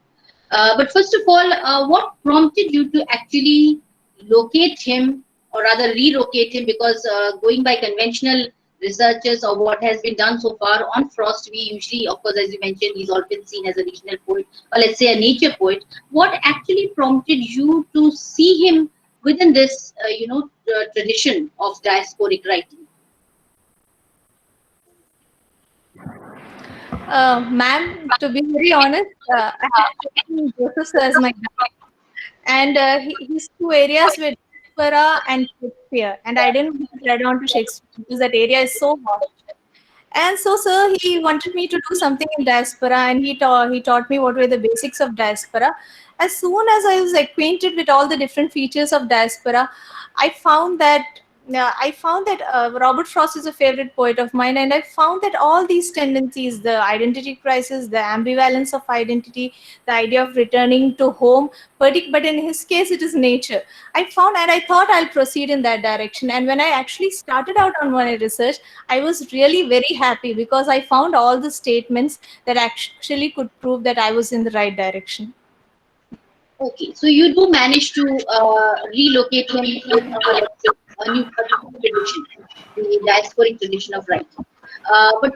But first of all, what prompted you to actually locate him, or rather relocate him? Because going by conventional researches or what has been done so far on Frost, we usually, of course, as you mentioned, he's often seen as a regional poet, or let's say a nature poet. What actually prompted you to see him within this, tradition of diasporic writing? Ma'am, to be very honest, I have chosen Joseph as my guide. And his two areas were diaspora and Shakespeare. And I didn't want to read on to Shakespeare because that area is so hot. And so, sir, he wanted me to do something in diaspora, and he taught me what were the basics of diaspora. As soon as I was acquainted with all the different features of diaspora, I found that Robert Frost is a favorite poet of mine, and I found that all these tendencies, the identity crisis, the ambivalence of identity, the idea of returning to home, but in his case, it is nature. I found, and I thought I'll proceed in that direction. And when I actually started out on my research, I was really very happy because I found all the statements that actually could prove that I was in the right direction. Okay, so you do manage to relocate him in a new tradition, the diasporic tradition of writing. But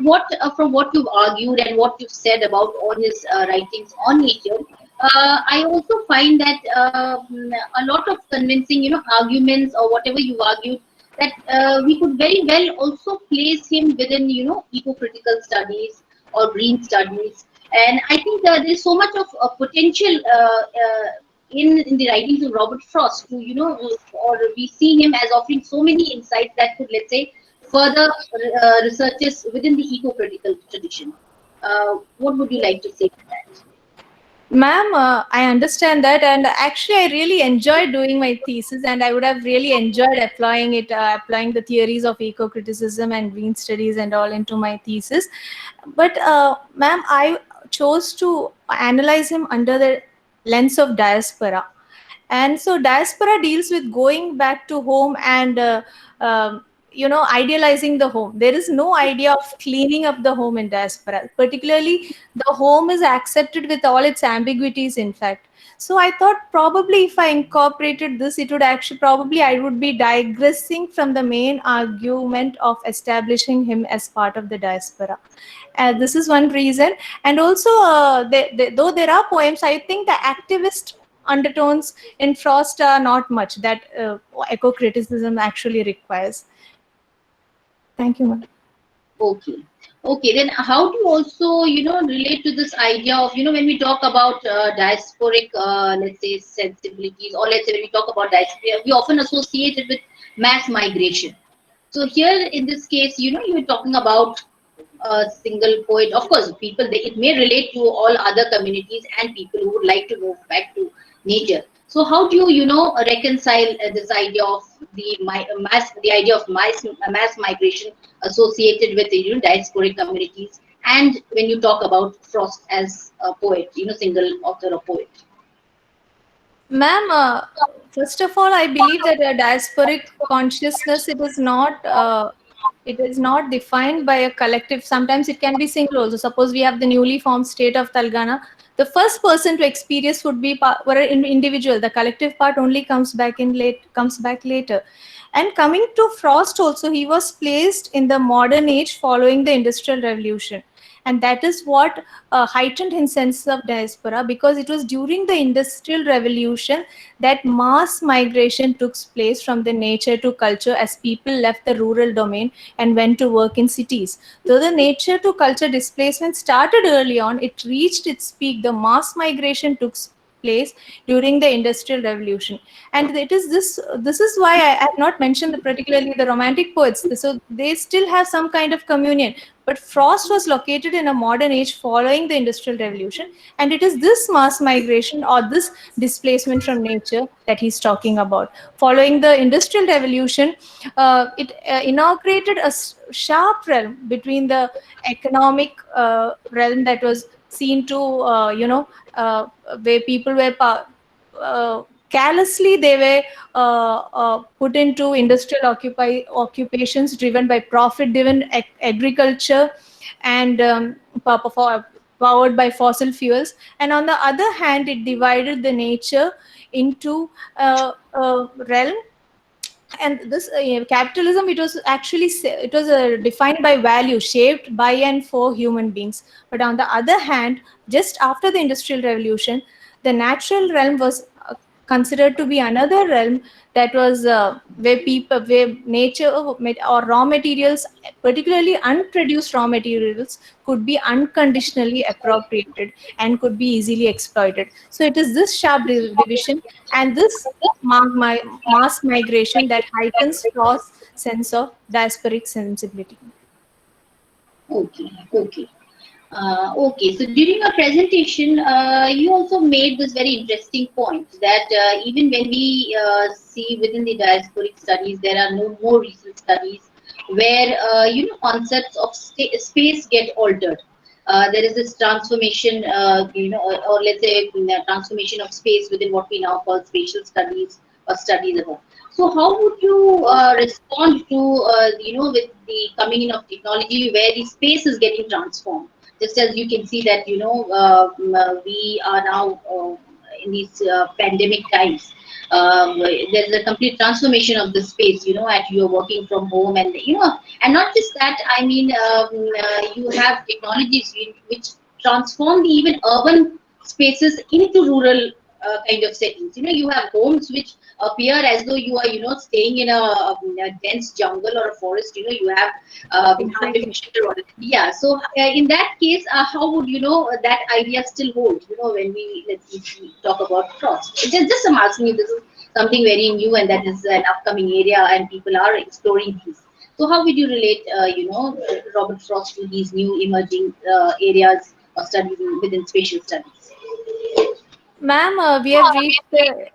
from what you've argued and what you've said about all his writings on nature, I also find that a lot of convincing, arguments or whatever you've argued, that we could very well also place him within, eco-critical studies or green studies. And I think there's so much of potential in the writings of Robert Frost to, or we see him as offering so many insights that could, let's say, further researches within the eco-critical tradition. What would you like to say to that? Ma'am, I understand that, and actually, I really enjoyed doing my thesis, and I would have really enjoyed applying the theories of eco-criticism and green studies and all into my thesis. But, ma'am, I chose to analyze him under the lens of diaspora. And so diaspora deals with going back to home and idealizing the home. There is no idea of cleaning up the home in diaspora. Particularly, the home is accepted with all its ambiguities, in fact. So I thought probably if I incorporated this, it would actually probably I would be digressing from the main argument of establishing him as part of the diaspora. This is one reason. And also, though there are poems, I think the activist undertones in Frost are not much that eco-criticism actually requires. Thank you, ma'am. Okay. Okay, then how do you also, relate to this idea of, when we talk about diasporic, let's say, sensibilities, or let's say when we talk about diaspora, we often associate it with mass migration. So here in this case, you're talking about a single poet. Of course, it may relate to all other communities and people who would like to move back to nature. So how do you, reconcile this idea of the idea of mass migration associated with diasporic communities, and when you talk about Frost as a poet, single author or poet? Ma'am, first of all, I believe that a diasporic consciousness, it is not defined by a collective. Sometimes it can be single also. Suppose we have the newly formed state of Telangana. The first person to experience would be an individual. The collective part only comes back later. And coming to Frost also, he was placed in the modern age following the Industrial Revolution. And that is what heightened his sense of diaspora, because it was during the Industrial Revolution that mass migration took place from the nature to culture as people left the rural domain and went to work in cities. Though the nature to culture displacement started early on, it reached its peak. The mass migration took place during the Industrial Revolution. And it is this is why I have not mentioned particularly the Romantic poets. So they still have some kind of communion. But Frost was located in a modern age following the Industrial Revolution, and it is this mass migration or this displacement from nature that he's talking about. Following the Industrial Revolution, it inaugurated a sharp realm between the economic realm that was seen to, where people were carelessly they were put into industrial occupations driven by profit-driven agriculture and powered by fossil fuels. And on the other hand, it divided the nature into a realm. And this capitalism, it was actually defined by value shaped by and for human beings. But on the other hand, just after the Industrial Revolution, the natural realm was considered to be another realm that was where nature or raw materials, particularly unproduced raw materials, could be unconditionally appropriated and could be easily exploited. So it is this sharp division and this mass migration that heightens Frost's sense of diasporic sensibility. Okay, okay. Okay, so during your presentation, you also made this very interesting point that even when we see within the diasporic studies, there are no more recent studies where concepts of space get altered. There is this transformation, or let's say transformation of space within what we now call spatial studies or studies about. So how would you respond to with the coming in of technology where the space is getting transformed? Just as you can see that we are now in these pandemic times. There's a complete transformation of the space. At you're working from home, and and not just that. I mean, you have technologies which transform the even urban spaces into rural kind of settings. You have homes which appear as though you are, staying in a dense jungle or a forest. You have artificial. Yeah. So in that case, how would that idea still hold? When let's talk about Frost. Just I'm asking you. This is something very new, and that is an upcoming area, and people are exploring these. So how would you relate, Robert Frost to these new emerging areas or studies within spatial studies? Ma'am, we have reached the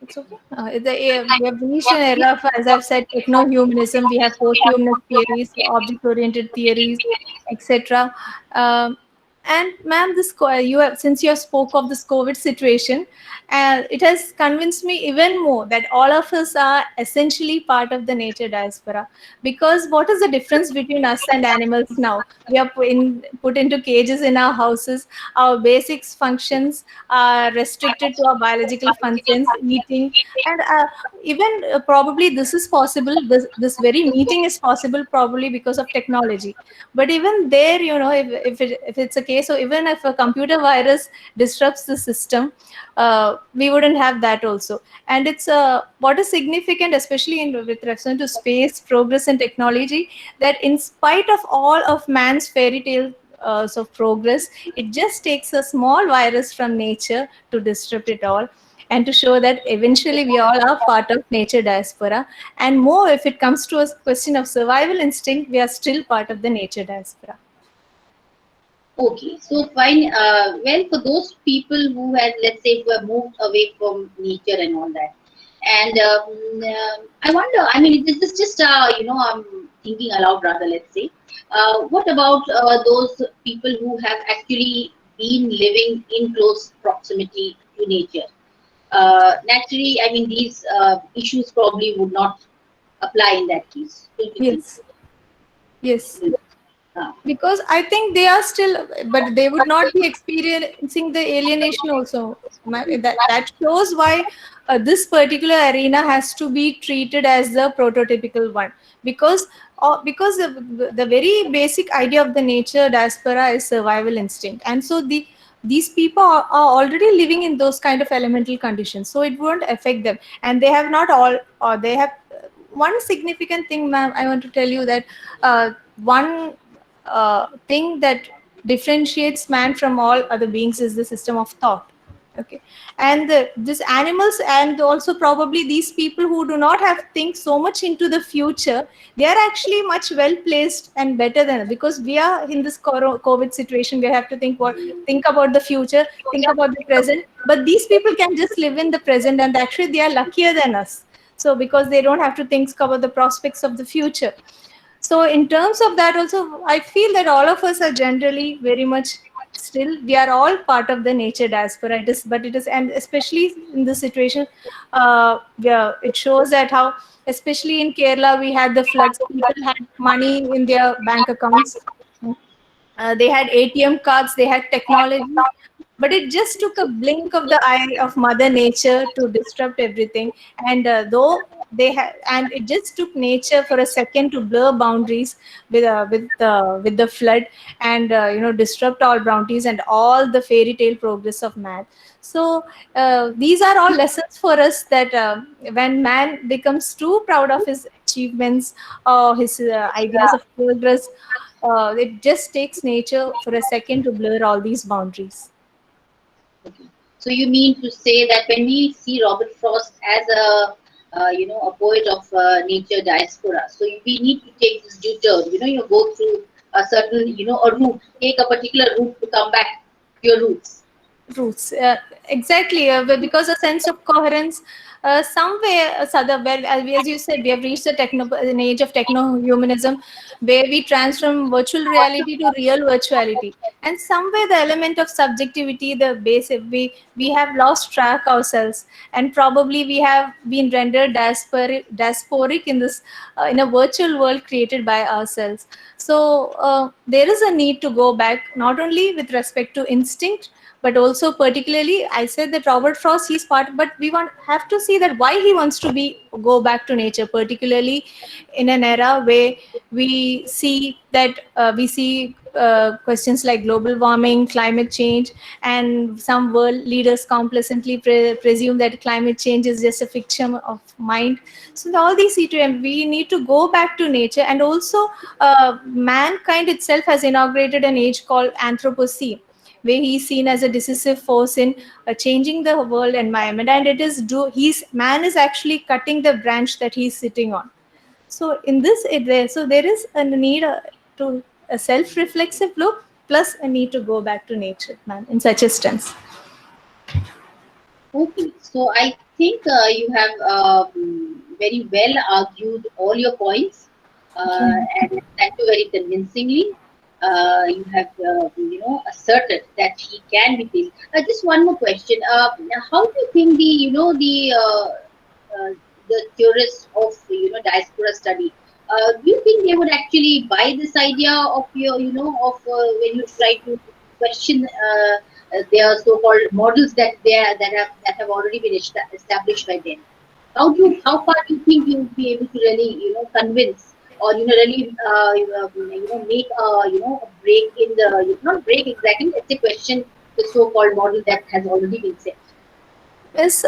it's okay. We have reached an era of, as I've said, techno-humanism. We have post-humanist theories, object-oriented theories, etc. And ma'am, since you have spoke of this COVID situation, it has convinced me even more that all of us are essentially part of the nature diaspora. Because what is the difference between us and animals now? We are put into cages in our houses. Our basic functions are restricted to our biological functions, eating, and even probably this is possible. This very meeting is possible probably because of technology. But even there, if it's a case, so even if a computer virus disrupts the system, we wouldn't have that also. And it's what is significant, especially with reference to space progress and technology, that in spite of all of man's fairy tale of progress, it just takes a small virus from nature to disrupt it all, and to show that eventually we all are part of nature diaspora. And more, if it comes to a question of survival instinct, we are still part of the nature diaspora. Okay, so fine. Well, for those people who had, let's say, who have moved away from nature and all that, and I wonder. I mean, this is just I'm thinking aloud rather. Let's say, what about those people who have actually been living in close proximity to nature? Naturally, I mean, these issues probably would not apply in that case. Yes. Yes. Because I think they are still, but they would not be experiencing the alienation also. That shows why this particular arena has to be treated as the prototypical one. Because the very basic idea of the nature diaspora is survival instinct. And so these people are already living in those kind of elemental conditions. So it won't affect them. And they have not all, or they have one significant thing, ma'am, I want to tell you that one thing that differentiates man from all other beings is the system of thought. Okay, and these animals, and also probably these people who do not have think so much into the future, they are actually much well placed and better than, because we are in this COVID situation. We have to think about the future, think about the present. But these people can just live in the present, and actually they are luckier than us. So because they don't have to think about the prospects of the future. So in terms of that also, I feel that all of us are generally very much, still we are all part of the nature diaspora. It is, but it is, and especially in this situation, yeah, it shows that how, especially in Kerala, we had the floods. People had money in their bank accounts. They had ATM cards, they had technology, but it just took a blink of the eye of Mother Nature to disrupt everything. And though they had, and it just took nature for a second to blur boundaries with the flood, and disrupt all boundaries and all the fairy tale progress of man. So these are all lessons for us, that when man becomes too proud of his achievements or his ideas of progress, it just takes nature for a second to blur all these boundaries. Okay. So you mean to say that when we see Robert Frost as a a poet of nature diaspora, so we need to take this detour. You go through a certain a route, take a particular route to come back to your roots. Roots, exactly, because a sense of coherence, somewhere, Sada, where, as you said, we have reached an age of techno-humanism, where we transform virtual reality to real virtuality, and somewhere the element of subjectivity, the basic, we have lost track ourselves, and probably we have been rendered diasporic in this in a virtual world created by ourselves. So there is a need to go back, not only with respect to instinct, but also particularly, I said that Robert Frost, he's part, but we have to see that why he wants to go back to nature, particularly in an era where we see questions like global warming, climate change, and some world leaders complacently presume that climate change is just a fiction of mind. So all these we need to go back to nature, and also mankind itself has inaugurated an age called Anthropocene, where he's seen as a decisive force in changing the world environment, and man is actually cutting the branch that he's sitting on. So in this, there is a need to a self-reflexive look, plus a need to go back to nature, man, in such a sense. Okay, so I think you have very well argued all your points, and thank you very convincingly. You have, asserted that he can be pleased. Just one more question. How do you think uh, the theorists of diaspora study? Do you think they would actually buy this idea of when you try to question their so-called models that have already been established by them? How far do you think you would be able to really convince, or really make a break in the, not break exactly, let's say question the so-called model that has already been set? Yes,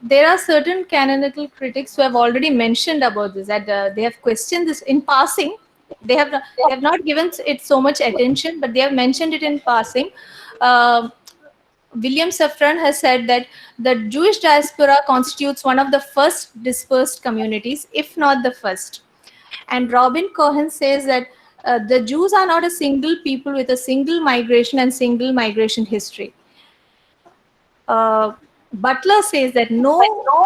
there are certain canonical critics who have already mentioned about this, that they have questioned this in passing. They have not given it so much attention, but they have mentioned it in passing. Uh, William Safran has said that the Jewish diaspora constitutes one of the first dispersed communities, if not the first. And Robin Cohen says that the Jews are not a single people with a single migration and single migration history. Butler says that no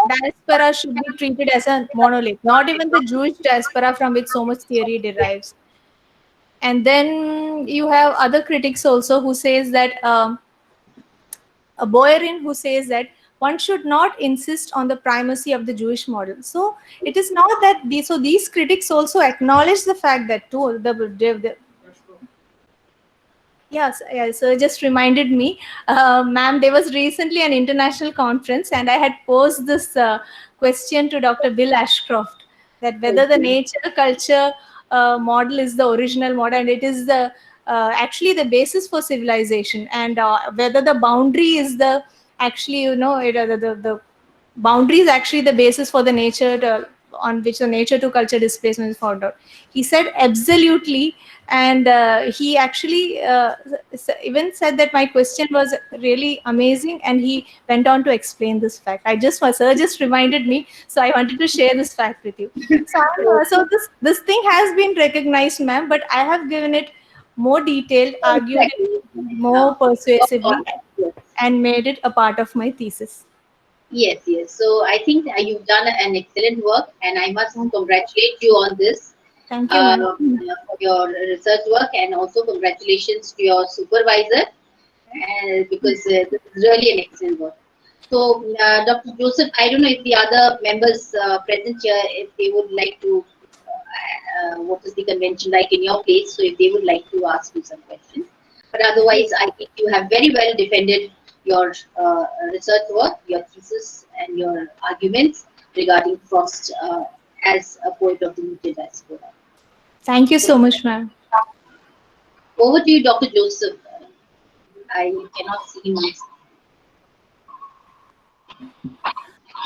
diaspora should be treated as a monolith, not even the Jewish diaspora from which so much theory derives. And then you have other critics also who says that a Boyarin, who says that one should not insist on the primacy of the Jewish model. So it is not that these critics also acknowledge the fact that too yes, yeah, so it just reminded me, ma'am, there was recently an international conference, and I had posed this question to Dr. Bill Ashcroft, that whether the nature culture model is the original model, and it is the actually the basis for civilization, and whether the boundary is the actually, the boundary is actually the basis for the nature on which the nature to culture displacement is found out. He said absolutely, and he actually even said that my question was really amazing, and he went on to explain this fact. Sir just reminded me, so I wanted to share this fact with you. So this thing has been recognized, ma'am, but I have given it more detailed, argued it Exactly. more persuasively, Yes. and made it a part of my thesis. Yes, yes. So I think you've done an excellent work, and I must congratulate you on this Thank you, ma'am. for your research work, and also congratulations to your supervisor, because this is really an excellent work. So, Dr. Joseph, I don't know if the other members present here, if they would like to, what is the convention like in your place? So, if they would like to ask you some questions. But otherwise, I think you have very well defended your research work, your thesis, and your arguments regarding Frost as a poet of the muted diaspora. Thank you so much, ma'am. Over to you, Dr. Joseph. I cannot see him.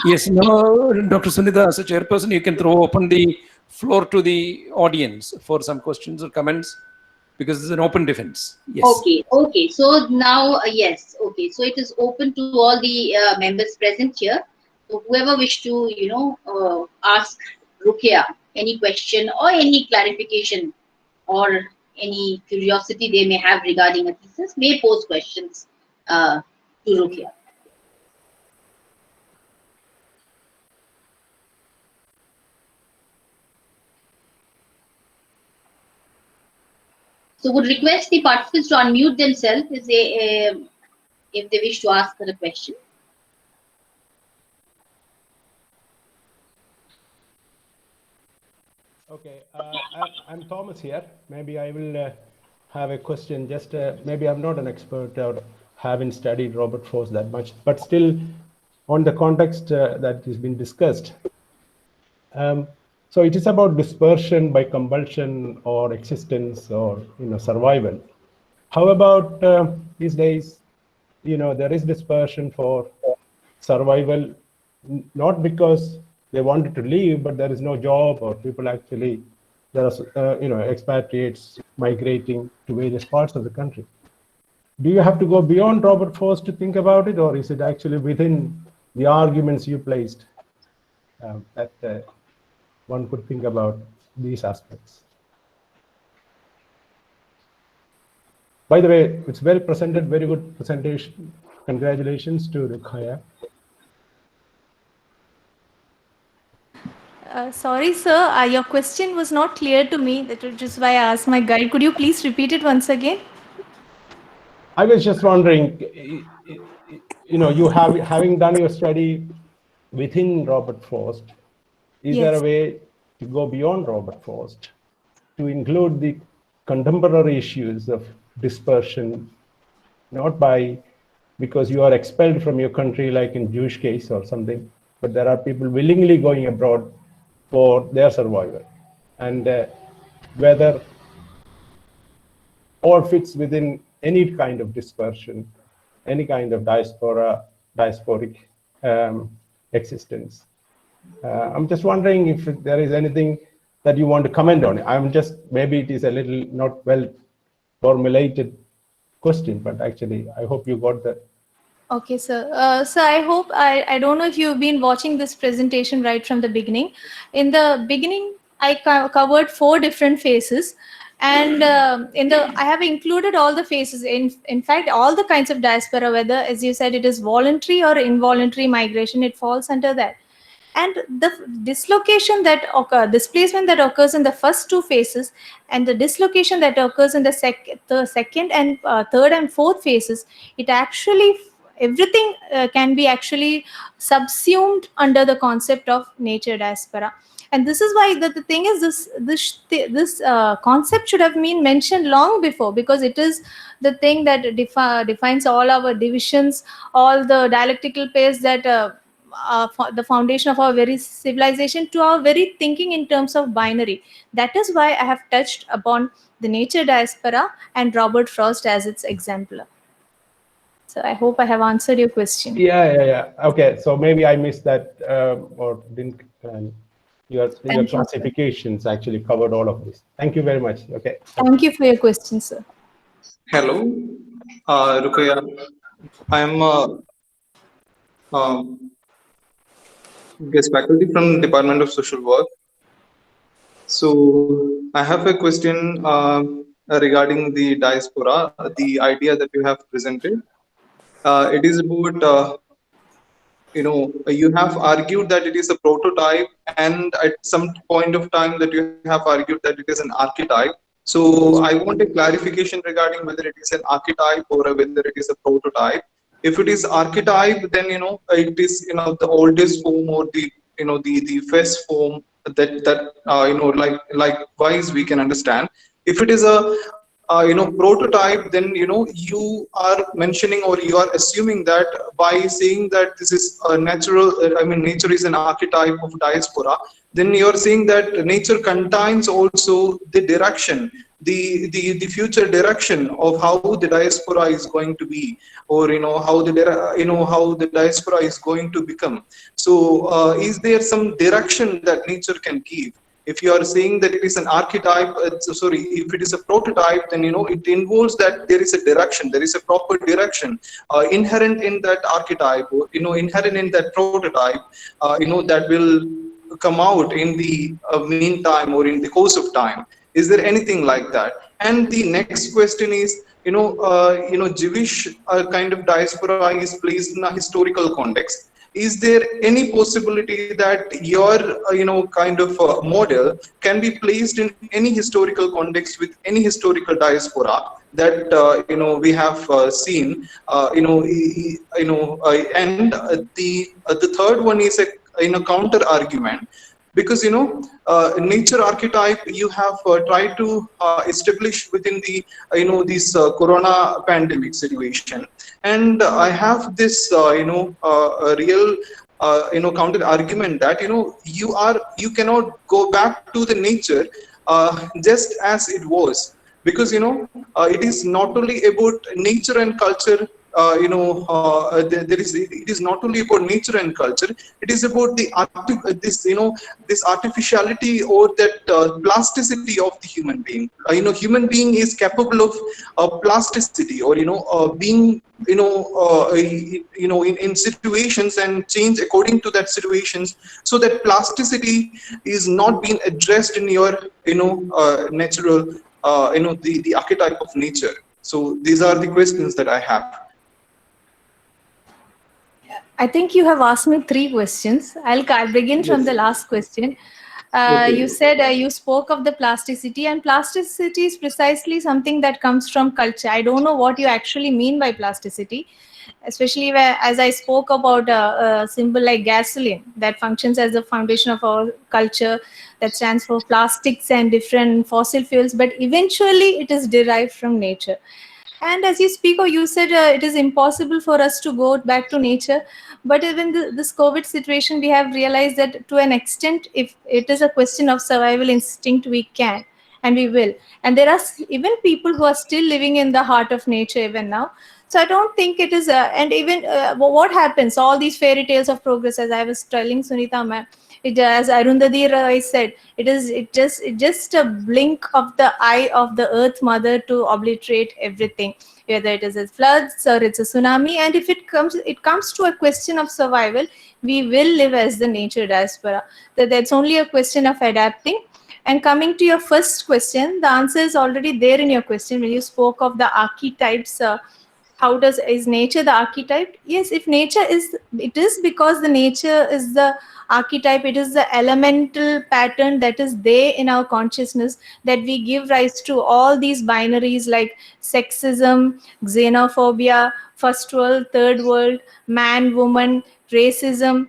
Yes, no, Dr. Sunitha, as a chairperson, you can throw open the floor to the audience for some questions or comments, because it's an open defense. Yes. Okay, okay. So now, yes, okay. So it is open to all the members present here. So whoever wish to, ask Rukhaya any question or any clarification or any curiosity they may have regarding a thesis may pose questions to Rukhaya. So would request the participants to unmute themselves if they wish to ask a question. Okay, I'm Thomas here. Maybe I will have a question. Just maybe I'm not an expert or haven't studied Robert Frost that much, but still on the context that has been discussed. So it is about dispersion by compulsion or existence or survival. How about these days? There is dispersion for survival, not because they wanted to leave, but there is no job, or people actually, there are expatriates migrating to various parts of the country. Do you have to go beyond Robert Frost to think about it, or is it actually within the arguments you placed that one could think about these aspects? By the way, it's well presented, very good presentation. Congratulations to Rukhaya. Sorry, sir, your question was not clear to me. That is just why I asked my guide. Could you please repeat it once again? I was just wondering, you having done your study within Robert Frost, is there a way to go beyond Robert Frost to include the contemporary issues of dispersion, not because you are expelled from your country, like in Jewish case or something, but there are people willingly going abroad for their survival, and whether all fits within any kind of dispersion, any kind of diasporic existence. I'm just wondering if there is anything that you want to comment on. Maybe it is a little not well formulated question, but actually I hope you got that. Okay, sir. So I hope, I don't know if you've been watching this presentation right from the beginning. In the beginning, I covered 4 different phases, and I have included all the phases. In fact, all the kinds of diaspora, whether, as you said, it is voluntary or involuntary migration, it falls under that. And the displacement that occurs in the first 2 phases, and the dislocation that occurs in the second and third and fourth phases, it actually, everything can be actually subsumed under the concept of nature diaspora. And this is why the thing is, this concept should have been mentioned long before, because it is the thing that defines all our divisions, all the dialectical pairs that the foundation of our very civilization, to our very thinking in terms of binary. That is why I have touched upon the nature diaspora and Robert Frost as its exemplar. So I hope I have answered your question. Yeah. Okay, so maybe I missed that or didn't your you, sir. classifications actually covered all of this. Thank you very much. Okay. Thank you for your question, sir. Hello, Rukhaya. I am guest faculty from Department of Social Work. So I have a question regarding the diaspora, the idea that you have presented. It is about, you have argued that it is a prototype, and at some point of time that you have argued that it is an archetype. So I want a clarification regarding whether it is an archetype or whether it is a prototype. If it is archetype, then it is the oldest form or the first form that likewise we can understand. If it is a prototype, then you are mentioning or you are assuming that by saying that this is a natural, nature is an archetype of diaspora, then you are saying that nature contains also the direction, the future direction of how the diaspora is going to be, or how the diaspora is going to become. So is there some direction that nature can give? If you are saying that it is an archetype, if it is a prototype, then it involves that there is a direction, there is a proper direction inherent in that archetype, or inherent in that prototype, that will come out in the meantime or in the course of time. Is there anything like that? And the next question is, Jewish kind of diaspora is placed in a historical context. Is there any possibility that your kind of model can be placed in any historical context with any historical diaspora that we have seen? And the third one is a counter argument, because nature archetype you have tried to establish within the this corona pandemic situation, and I have this real counter argument that you cannot go back to the nature just as it was, because it is not only about nature and culture. It is not only about nature and culture. It is about this artificiality or that plasticity of the human being. Human being is capable of plasticity, or being in situations and change according to that situations. So that plasticity is not being addressed in your natural the archetype of nature. So these are the questions that I have. I think you have asked me 3 questions. I'll begin from the last question. Okay. You said you spoke of the plasticity, and plasticity is precisely something that comes from culture. I don't know what you actually mean by plasticity, especially as I spoke about a symbol like gasoline that functions as the foundation of our culture, that stands for plastics and different fossil fuels, but eventually it is derived from nature. And as you speak, or you said it is impossible for us to go back to nature. But even this COVID situation, we have realized that to an extent, if it is a question of survival instinct, we can and we will. And there are even people who are still living in the heart of nature even now. So I don't think it is, and even what happens, all these fairy tales of progress, as I was telling Sunita ma'am, as Arundhati Roy said, it just a blink of the eye of the Earth Mother to obliterate everything, whether it is a floods or it's a tsunami. And if it comes to a question of survival, we will live as the nature diaspora. That's only a question of adapting. And coming to your first question, the answer is already there in your question when you spoke of the archetypes. Is nature the archetype? Yes, if nature is, it is because the nature is the archetype. It is the elemental pattern that is there in our consciousness that we give rise to all these binaries like sexism, xenophobia, first world, third world, man, woman, racism.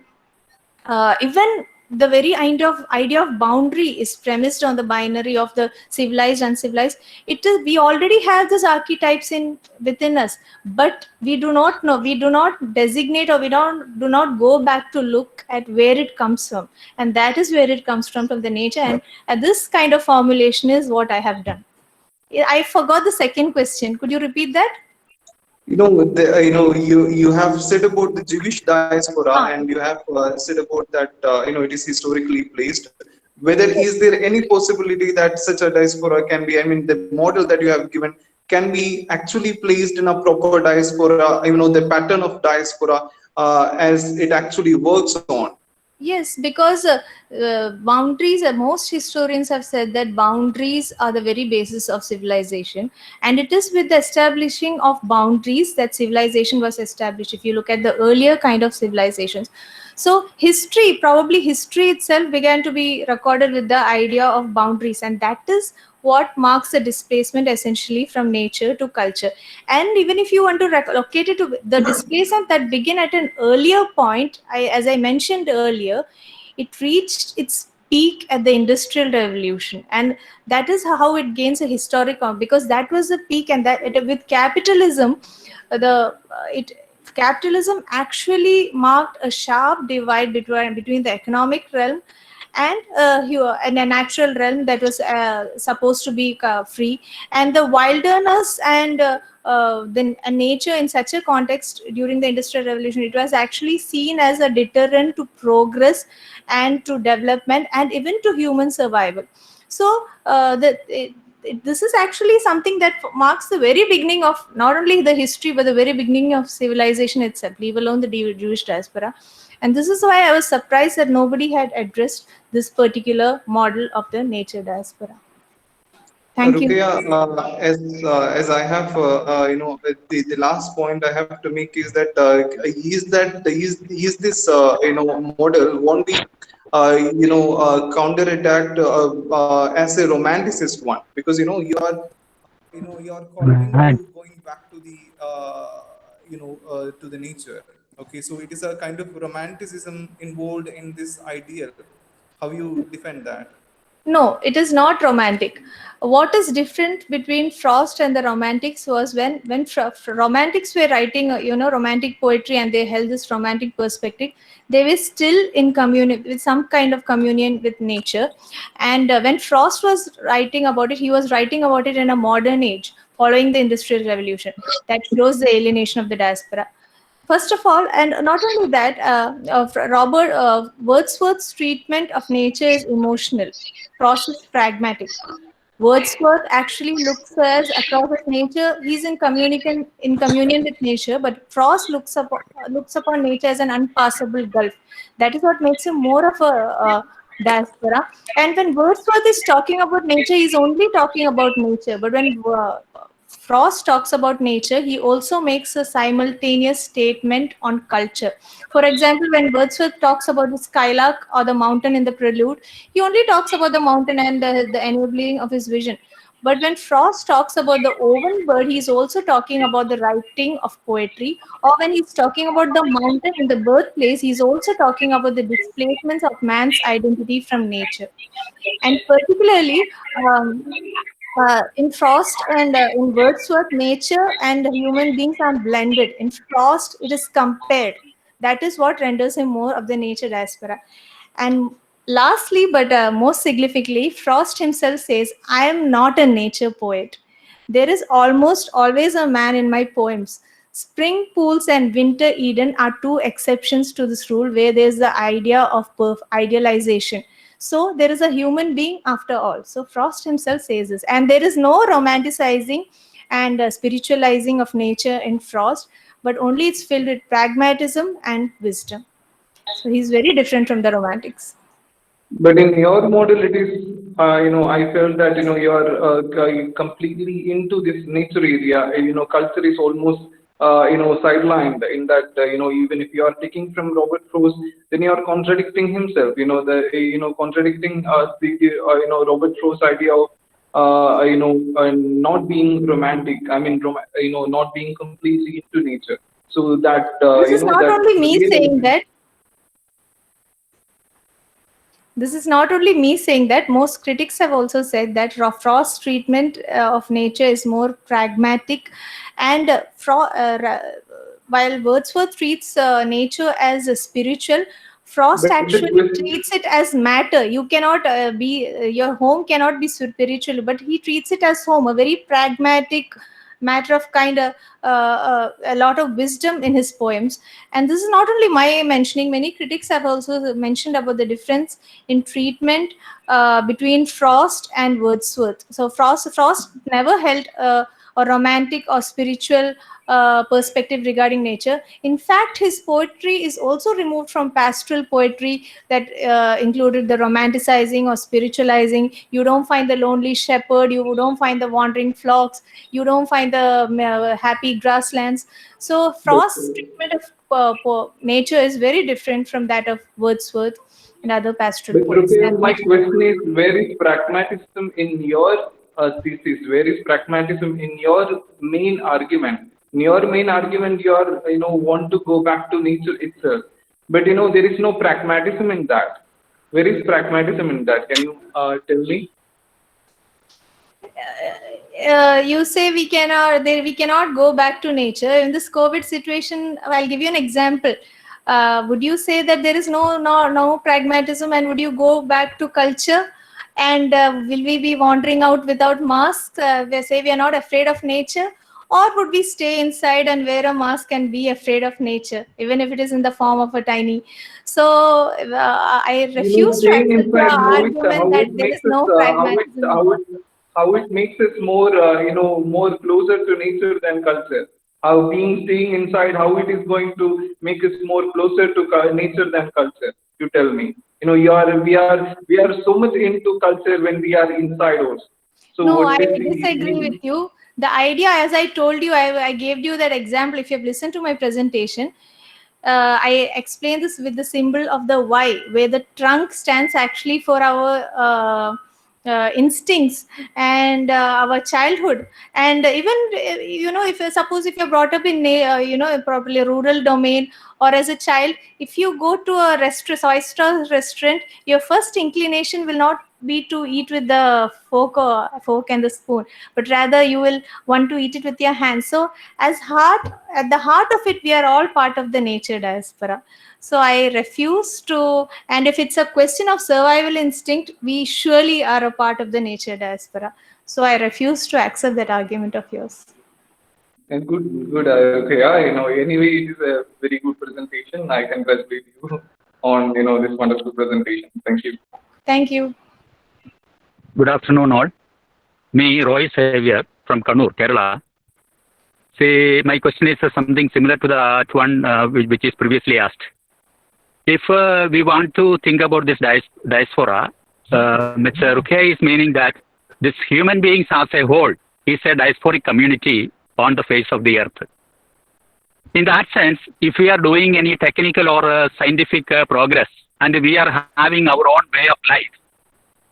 Even the very idea of boundary is premised on the binary of the civilized, uncivilized. We already have these archetypes within us, but we do not know, we do not designate, or we do not go back to look at where it comes from. And that is where it comes from the nature. And this kind of formulation is what I have done. I forgot the second question. Could you repeat that? You have said about the Jewish diaspora, Ah, and you have said about that it is historically placed. Whether is there any possibility that such a diaspora can be? I mean, the model that you have given can be actually placed in a proper diaspora. The pattern of diaspora as it actually works on. yes, because boundaries, most historians have said that boundaries are the very basis of civilization. And it is with the establishing of boundaries that civilization was established, if you look at the earlier kind of civilizations. So, probably history itself began to be recorded with the idea of boundaries. And that is what marks the displacement essentially from nature to culture. And even if you want to locate it to the displacement that began at an earlier point, as I mentioned earlier, it reached its peak at the industrial revolution, and that is how it gains a historic because that was the peak. And with capitalism, it capitalism actually marked a sharp divide between the economic realm and and a natural realm that was supposed to be free, and the wilderness and the nature in such a context during the industrial revolution, it was actually seen as a deterrent to progress and to development and even to human survival. So this is actually something that marks the very beginning of not only the history but the very beginning of civilization itself, leave alone the Jewish diaspora. And this is why I was surprised that nobody had addressed this particular model of the nature diaspora. Thank you. Rukia, as I have the last point I have to make is this model won't be counterattacked as a romanticist one, because you are calling into going back to the to the nature. Okay, so it is a kind of romanticism involved in this ideal. How you defend that? No, it is not romantic. What is different between Frost and the Romantics was when Romantics were writing, romantic poetry, and they held this romantic perspective. They were still in communion with some kind of communion with nature. And when Frost was writing about it, he was writing about it in a modern age, following the Industrial Revolution. That shows the alienation of the diaspora. First of all, and not only that, Robert Wordsworth's treatment of nature is emotional. Frost is pragmatic. Wordsworth actually looks as across at nature. He's in communion with nature, but Frost looks upon nature as an unpassable gulf. That is what makes him more of a diaspora. And when Wordsworth is talking about nature, he's only talking about nature. But when Frost talks about nature, he also makes a simultaneous statement on culture. For example, when Wordsworth talks about the skylark or the mountain in the prelude, he only talks about the mountain and the enabling of his vision. But when Frost talks about the oven bird, he's also talking about the writing of poetry. Or when he's talking about the mountain in the birthplace, he's also talking about the displacements of man's identity from nature. And particularly, in Frost and in Wordsworth, nature and human beings are blended. In Frost, it is compared. That is what renders him more of the nature diaspora. And lastly, but most significantly, Frost himself says, I am not a nature poet. There is almost always a man in my poems. Spring pools and winter Eden are two exceptions to this rule where there's the idea of idealization. So there is a human being after all. So Frost himself says this. And there is no romanticizing and spiritualizing of nature in Frost, but only it's filled with pragmatism and wisdom. So he's very different from the Romantics. But in your model, it is, I felt that, you are completely into this nature area. Culture is almost, sidelined in that, even if you are taking from Robert Frost, then you are contradicting himself, contradicting Robert Frost's idea of, not being romantic. I mean, not being completely into nature. So that, This is not that only me really saying that. This is not only me saying that. Most critics have also said that Frost's treatment of nature is more pragmatic, and while Wordsworth treats nature as a spiritual, Frost actually treats it as matter. You cannot your home cannot be spiritual, but he treats it as home, a very pragmatic matter of kind of a lot of wisdom in his poems. And this is not only my mentioning, many critics have also mentioned about the difference in treatment between Frost and Wordsworth. So Frost never held a romantic or spiritual perspective regarding nature. In fact, his poetry is also removed from pastoral poetry that included the romanticizing or spiritualizing. You don't find the lonely shepherd, you don't find the wandering flocks, you don't find the happy grasslands. So Frost's treatment of nature is very different from that of Wordsworth and other pastoral But poets. Rukhaya, my question is, where is pragmatism in your thesis? Where is pragmatism in your main argument? In your main argument, you are, want to go back to nature itself. But, there is no pragmatism in that. Where is pragmatism in that? Can you tell me? You say we cannot go back to nature. In this COVID situation, I'll give you an example. Would you say that there is no pragmatism, and would you go back to culture? And will we be wandering out without masks? We say we are not afraid of nature, or would we stay inside and wear a mask and be afraid of nature, even if it is in the form of a tiny? So I refuse to accept the argument that there is no pragmatism. How it makes us more, more closer to nature than culture. How staying inside, how it is going to make us more closer to nature than culture. You tell me. We are so much into culture when we are inside also. So no, I disagree with you. The idea, as I told you, I gave you that example. If you have listened to my presentation, I explained this with the symbol of the Y, where the trunk stands actually for our instincts and our childhood. And even if you're brought up in probably a rural domain, or as a child, if you go to a five-star restaurant, your first inclination will not be to eat with the fork and the spoon, but rather you will want to eat it with your hands. So at the heart of it, we are all part of the nature diaspora. So I refuse to, and if it's a question of survival instinct, we surely are a part of the nature diaspora. So I refuse to accept that argument of yours. And good. Okay, anyway, it is a very good presentation. I congratulate you on, this wonderful presentation. Thank you. Thank you. Good afternoon, all. Me, Roy Xavier from Kannur, Kerala. See, my question is something similar to the one which is previously asked. If we want to think about this diaspora, Mr. Rukhaya is meaning that this human beings as a whole is a diasporic community on the face of the earth. In that sense, if we are doing any technical or scientific progress and we are having our own way of life,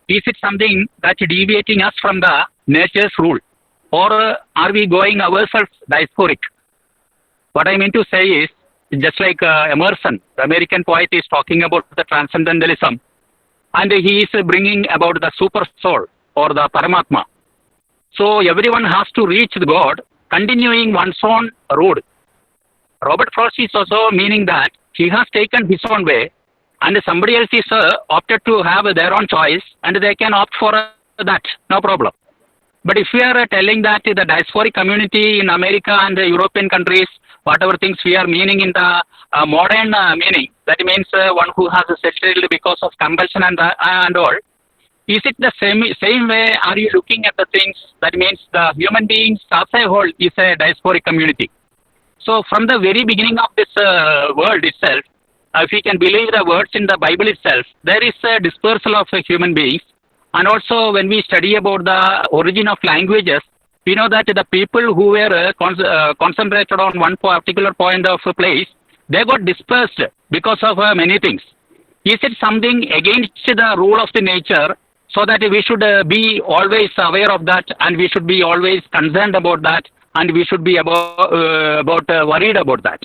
is it something that's deviating us from the nature's rule, or are we going ourselves diasporic? What I mean to say is, just like Emerson, the American poet, is talking about the transcendentalism, and he is bringing about the super soul or the Paramatma. So everyone has to reach the God, continuing one's own road. Robert Frost is also meaning that he has taken his own way, and somebody else is opted to have their own choice, and they can opt for that, no problem. But if we are telling that the diasporic community in America and the European countries, whatever things we are meaning in the modern meaning, that means one who has settled because of compulsion and all, is it the same way are you looking at the things? That means the human beings as a whole is a diasporic community. So from the very beginning of this world itself, if we can believe the words in the Bible itself, there is a dispersal of human beings. And also when we study about the origin of languages, we know that the people who were concentrated on one particular point of a place, they got dispersed because of many things. Is it something against the rule of the nature, so that we should be always aware of that, and we should be always concerned about that, and we should be worried about that?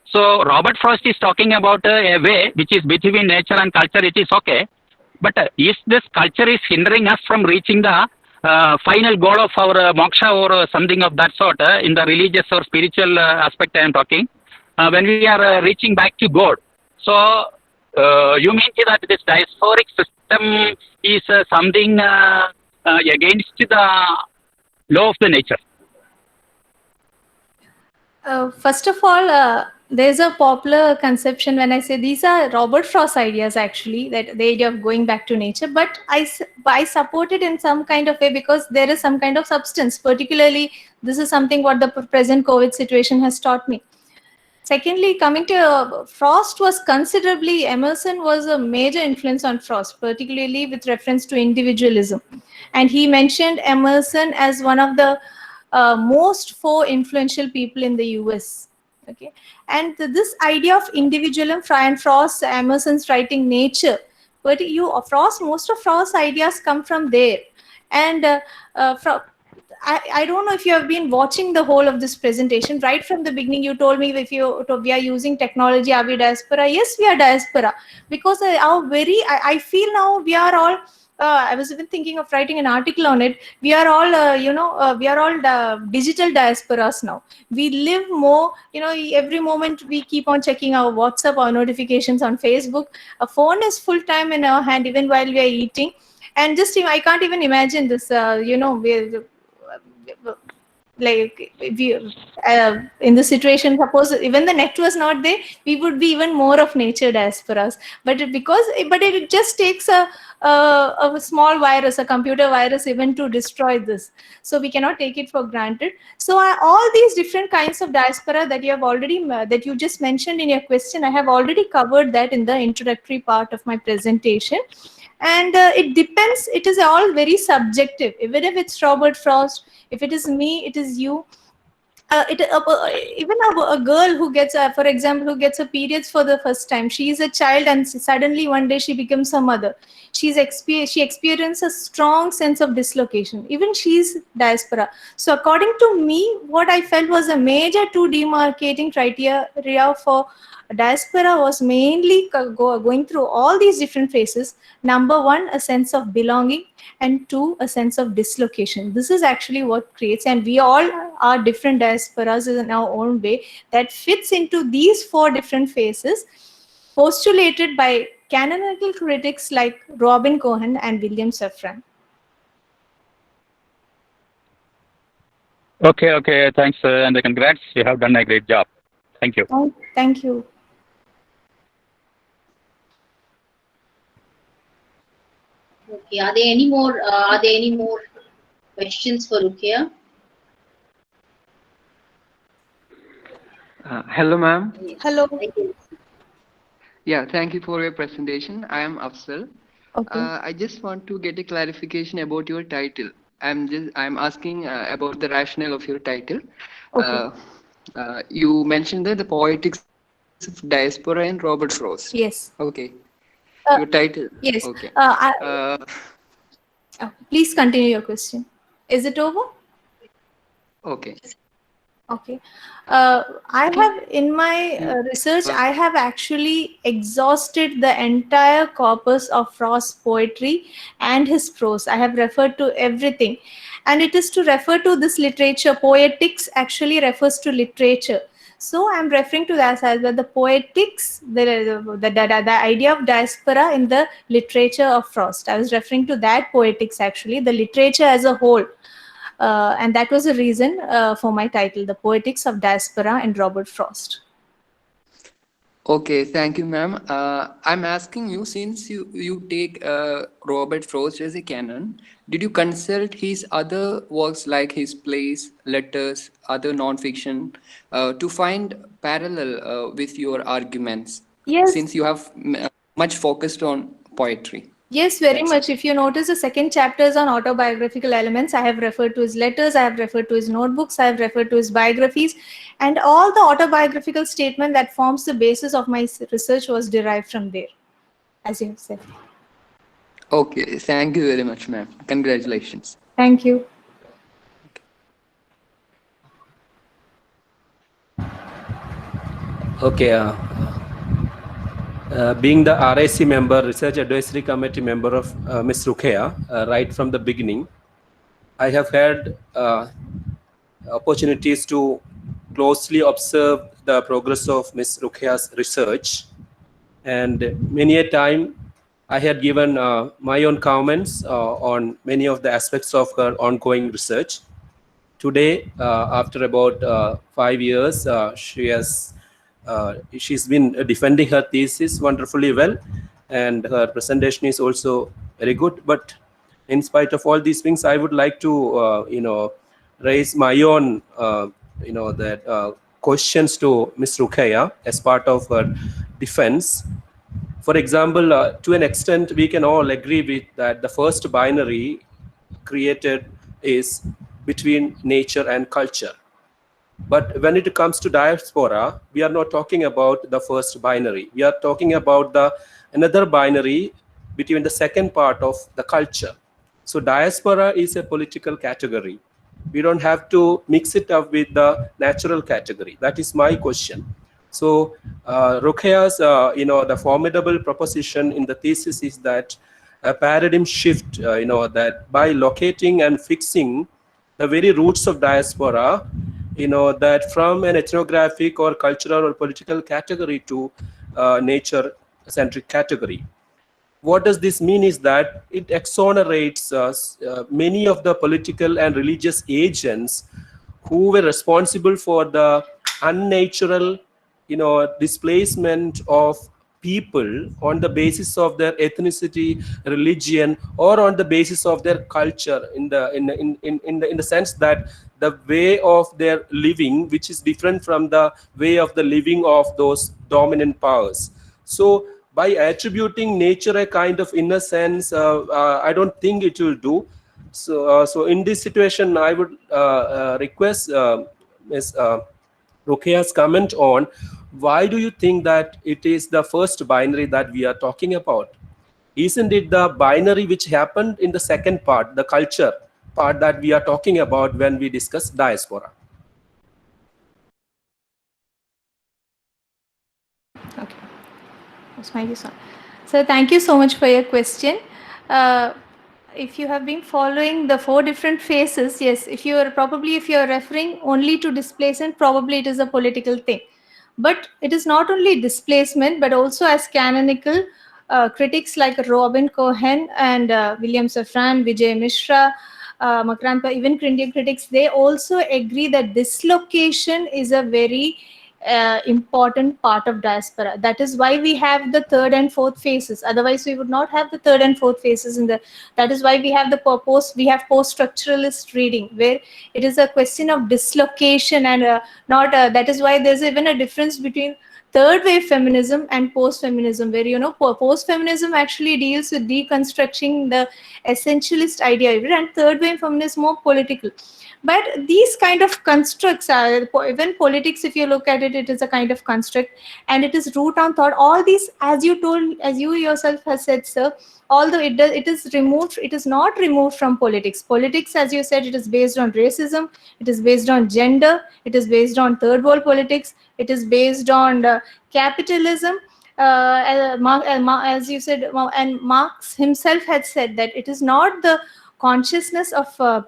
So Robert Frost is talking about a way which is between nature and culture. It is okay, but is this culture is hindering us from reaching the final goal of our moksha or something of that sort in the religious or spiritual aspect I am talking, when we are reaching back to God? So you mean that this diasporic system is something against the law of the nature? First of all, there's a popular conception when I say these are Robert Frost ideas, actually, that the idea of going back to nature. But I support it in some kind of way because there is some kind of substance. Particularly, this is something what the present COVID situation has taught me. Secondly, coming to Frost was considerably, Emerson was a major influence on Frost, particularly with reference to individualism. And he mentioned Emerson as one of the most four influential people in the US. Okay, and this idea of individualism, and Frost, Emerson's writing Nature, but most of Frost's ideas come from there. And I don't know if you have been watching the whole of this presentation. Right from the beginning, you told me if we are using technology, are we diaspora? Yes, we are diaspora, because I feel now we are all. I was even thinking of writing an article on it. We are all, we are all digital diasporas now. We live more, every moment we keep on checking our WhatsApp, our notifications on Facebook. A phone is full time in our hand, even while we are eating. And just, I can't even imagine this, like if you, in the situation, suppose even the net was not there, we would be even more of nature diasporas. But it just takes a small virus, a computer virus, even to destroy this. So we cannot take it for granted. So all these different kinds of diaspora that you have already that you just mentioned in your question, I have already covered that in the introductory part of my presentation. And it depends, it is all very subjective. Even if it's Robert Frost, if it is me, it is you. Even a girl who gets, for example, who gets her periods for the first time, she is a child and suddenly one day she becomes a mother. She experiences a strong sense of dislocation. Even she's diaspora. So according to me, what I felt was a major two demarcating criteria for diaspora was mainly going through all these different phases. Number one, a sense of belonging, and two, a sense of dislocation. This is actually what creates, and we all are different diasporas in our own way, that fits into these four different phases postulated by canonical critics like Robin Cohen and William Safran. Okay, thanks, and congrats. You have done a great job. Thank you. Oh, thank you. Okay, are there any more questions for Rukhaya? Hello, ma'am. Yes. Hello. Yeah, thank you for your presentation. I am Afzal. Okay. I just want to get a clarification about your title. I'm asking about the rationale of your title. Okay. You mentioned that the poetics of diaspora and Robert Frost. Yes. Okay. Your title. Yes. Okay. Please continue your question. Is it over? Okay. Okay. I have, in my research, I have actually exhausted the entire corpus of Frost's poetry and his prose. I have referred to everything. And it is to refer to this literature. Poetics actually refers to literature. So I'm referring to that as well, the poetics, the idea of diaspora in the literature of Frost. I was referring to that poetics, actually, the literature as a whole. And that was the reason for my title, The Poetics of Diaspora and Robert Frost. Okay, thank you, ma'am. I'm asking you, since you take Robert Frost as a canon, did you consult his other works like his plays, letters, other non-fiction, to find parallel with your arguments? Yes. Since you have much focused on poetry. Yes, very much. If you notice, the second chapter is on autobiographical elements. I have referred to his letters, I have referred to his notebooks, I have referred to his biographies, and all the autobiographical statement that forms the basis of my research was derived from there, as you have said. Okay, thank you very much, ma'am. Congratulations. Thank you. Okay. Being the RIC member, Research Advisory Committee member of Ms. Rukhaya, right from the beginning, I have had opportunities to closely observe the progress of Ms. Rukhaya's research. And many a time, I had given my own comments on many of the aspects of her ongoing research. today, after about 5 years, she's been defending her thesis wonderfully well, and her presentation is also very good. But in spite of all these things, I would like to raise my own that questions to Ms. Rukhaya as part of her defense. For example, to an extent, we can all agree with that the first binary created is between nature and culture. But when it comes to diaspora, we are not talking about the first binary. We are talking about the another binary between the second part of the culture. So diaspora is a political category. We don't have to mix it up with the natural category. That is my question. So Rukhaya's, the formidable proposition in the thesis is that a paradigm shift, that by locating and fixing the very roots of diaspora, that from an ethnographic or cultural or political category to nature-centric category. What does this mean is that it exonerates many of the political and religious agents who were responsible for the unnatural, displacement of people on the basis of their ethnicity, religion, or on the basis of their culture, in the sense that the way of their living, which is different from the way of the living of those dominant powers. So by attributing nature a kind of innocence, I don't think it will do. So in this situation, I would request Ms. Rukhaya's comment on why do you think that it is the first binary that we are talking about? Isn't it the binary which happened in the second part, the culture part, that we are talking about when we discuss diaspora? Okay. So thank you so much for your question. If you have been following the 4 different phases, yes, if you are referring only to displacement, probably it is a political thing. But it is not only displacement, but also as canonical critics like Robin Cohen and William Safran, Vijay Mishra, Makranta, even Indian critics, they also agree that dislocation is a very important part of diaspora. That is why we have the 3rd and 4th phases. Otherwise, we would not have the 3rd and 4th phases in the. That is why we have the post-structuralist reading, where it is a question of dislocation and not. That is why there's even a difference between 3rd wave feminism and post-feminism, where post-feminism actually deals with deconstructing the essentialist idea, and 3rd wave feminism more political. But these kind of constructs are, even politics, if you look at it, it is a kind of construct, and it is root on thought. All these, as you yourself has said, sir, although it is not removed from politics. Politics, as you said, it is based on racism, it is based on gender, it is based on third world politics, it is based on capitalism. As you said, and Marx himself had said that it is not the consciousness of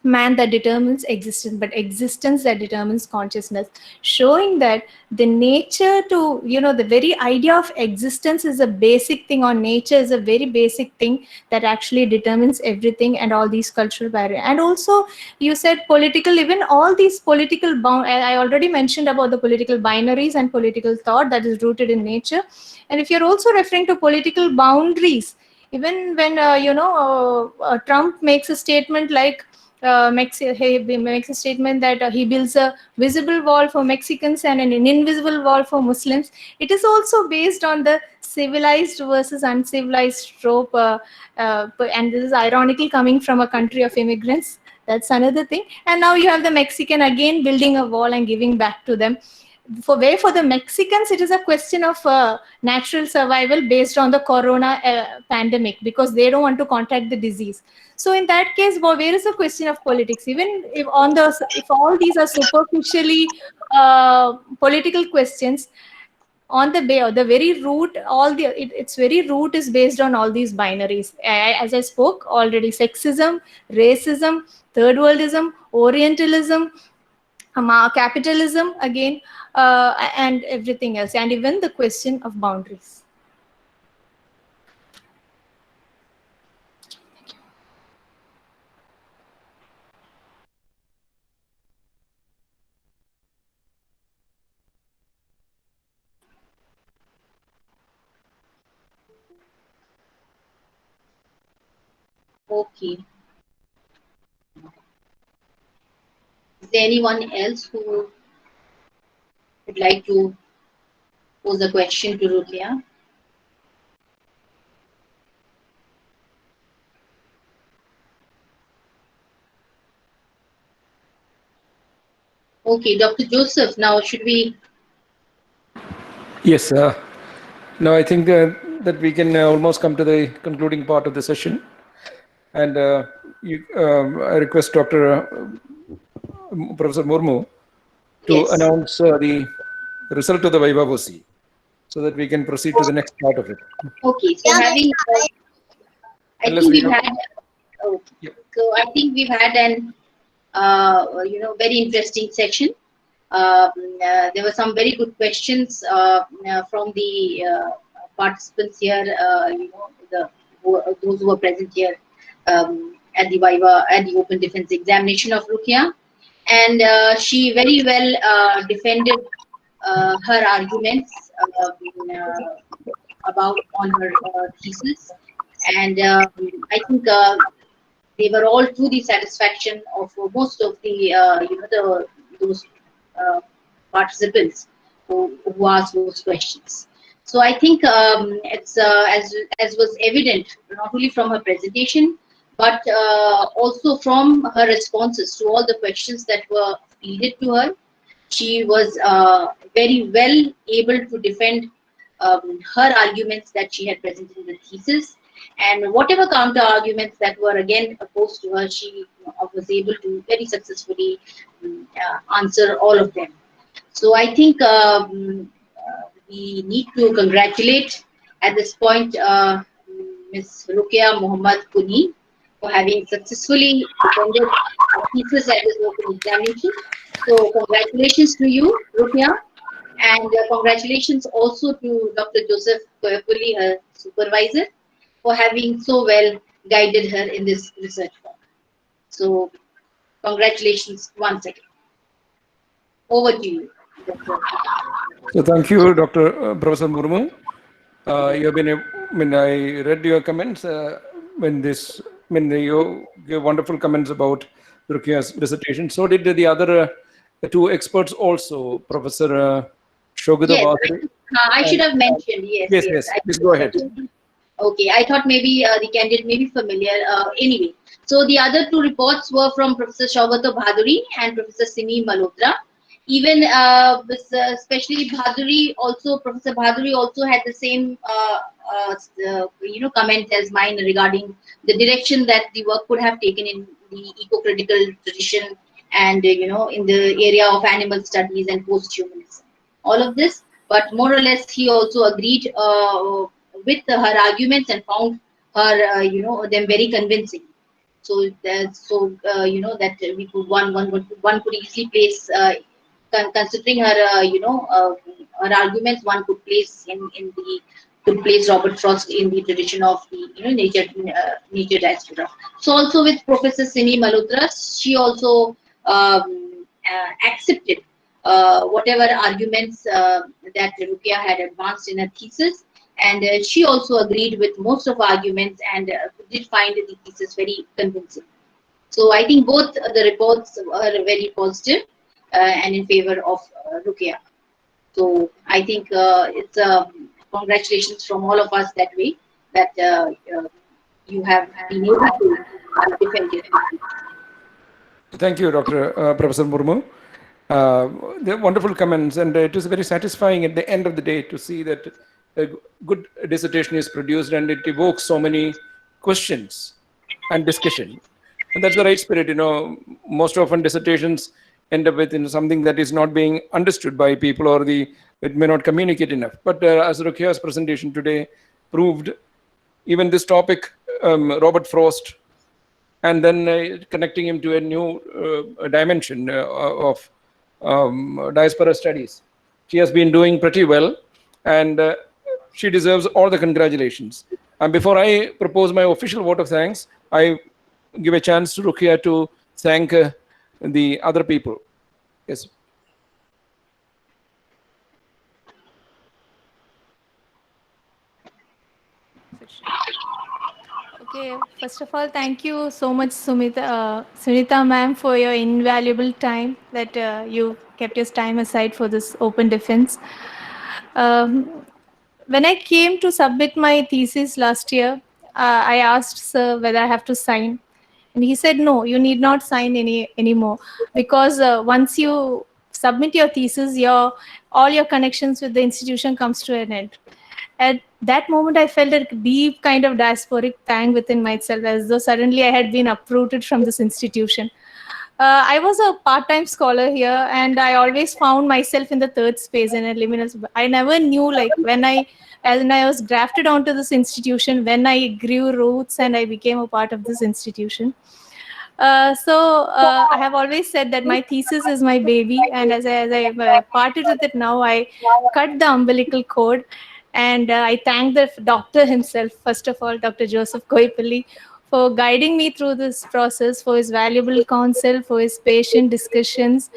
man that determines existence, but existence that determines consciousness, showing that the nature to, the very idea of existence is a basic thing, or nature is a very basic thing that actually determines everything, and all these cultural barriers. And also, you said political, even all these political I already mentioned about the political binaries and political thought that is rooted in nature. And if you're also referring to political boundaries, even when, Trump makes a statement like, he makes a statement that he builds a visible wall for Mexicans and an invisible wall for Muslims. It is also based on the civilized versus uncivilized trope, and this is ironically coming from a country of immigrants. That's another thing. And now you have the Mexican again building a wall and giving back to them. For the Mexicans, it is a question of natural survival based on the corona pandemic, because they don't want to contract the disease. So in that case, where is the question of politics? Even if all these are superficially political questions, on the very root, its very root is based on all these binaries. As I spoke already, sexism, racism, third worldism, Orientalism, capitalism again, and everything else, and even the question of boundaries. Okay. Is there anyone else who would like to pose a question to Rukhaya? Okay, Dr. Joseph, now should we? Yes, now I think that we can almost come to the concluding part of the session. And I request Professor Murmu to Yes. announce the result of the Viva Voce so that we can proceed to the next part of it. Okay, so having, I Unless think we we've don't- had, oh, Yep. so I think we've had an, very interesting session. There were some very good questions from the participants here, those who were present here at the Viva, at the Open Defense Examination of Rukhaya. And she very well defended her arguments about on her thesis. And I think they were all to the satisfaction of most of the those participants who asked those questions. So I think it's as was evident not only from her presentation but also from her responses to all the questions that were feeded to her. She was very well able to defend her arguments that she had presented in the thesis, and whatever counter arguments that were again opposed to her, she was able to very successfully answer all of them. So I think we need to congratulate at this point Ms. Rukhaya Mohammad Kunhi for having successfully defended a thesis at this open examination. So congratulations to you, Rukhaya, and congratulations also to Dr. Joseph Koyapulli, her supervisor, for having so well guided her in this research work. So congratulations once again. Over to you, Dr. So thank you, Professor Murmu. You have been, I read your comments you gave wonderful comments about Rukhaya's dissertation. So did the other two experts also, Professor Shogita Yes, Bhattacharya. I should have mentioned, yes. Yes. Please go ahead. Okay, I thought maybe the candidate may be familiar. Anyway, so the other two reports were from Professor Shogita Bhattacharya and Professor Simi Malhotra. Even especially Bhattacharya also, Professor Bhattacharya also had the same comment as mine regarding the direction that the work could have taken in the eco-critical tradition and in the area of animal studies and post-humanism. All of this, but more or less he also agreed with her arguments and found her them very convincing. So that we could one could easily place considering her her arguments, one could place could place Robert Frost in the tradition of the nature diaspora. So also with Professor Simi Malhotra, she also accepted whatever arguments that Rukhaya had advanced in her thesis, and she also agreed with most of her arguments and did find the thesis very convincing. So I think both the reports were very positive and in favor of Rukhaya. So I think it's congratulations from all of us that way that you have been able to defend it. Thank you, Professor Murmu. They're wonderful comments, and it is very satisfying at the end of the day to see that a good dissertation is produced and it evokes so many questions and discussion. And that's the right spirit. Most often dissertations end up with something that is not being understood by people, or it may not communicate enough. But as Rukhaya's presentation today proved, even this topic, Robert Frost, and then connecting him to a new dimension of diaspora studies. She has been doing pretty well, and she deserves all the congratulations. And before I propose my official vote of thanks, I give a chance to Rukhaya to thank the other people. Yes. Okay, first of all, thank you so much, Sunita ma'am, for your invaluable time that you kept your time aside for this open defense. When I came to submit my thesis last year, I asked sir whether I have to sign, and he said no, you need not sign anymore, because once you submit your thesis, all your connections with the institution comes to an end. At that moment, I felt a deep kind of diasporic pang within myself, as though suddenly I had been uprooted from this institution. I was a part-time scholar here, and I always found myself in the third space in a liminal. I never knew, like, when I was grafted onto this institution, when I grew roots and I became a part of this institution. I have always said that my thesis is my baby, and as I parted with it now, I cut the umbilical cord, and I thank the doctor himself, first of all, Dr. Joseph Koipalli, for guiding me through this process, for his valuable counsel, for his patient discussions,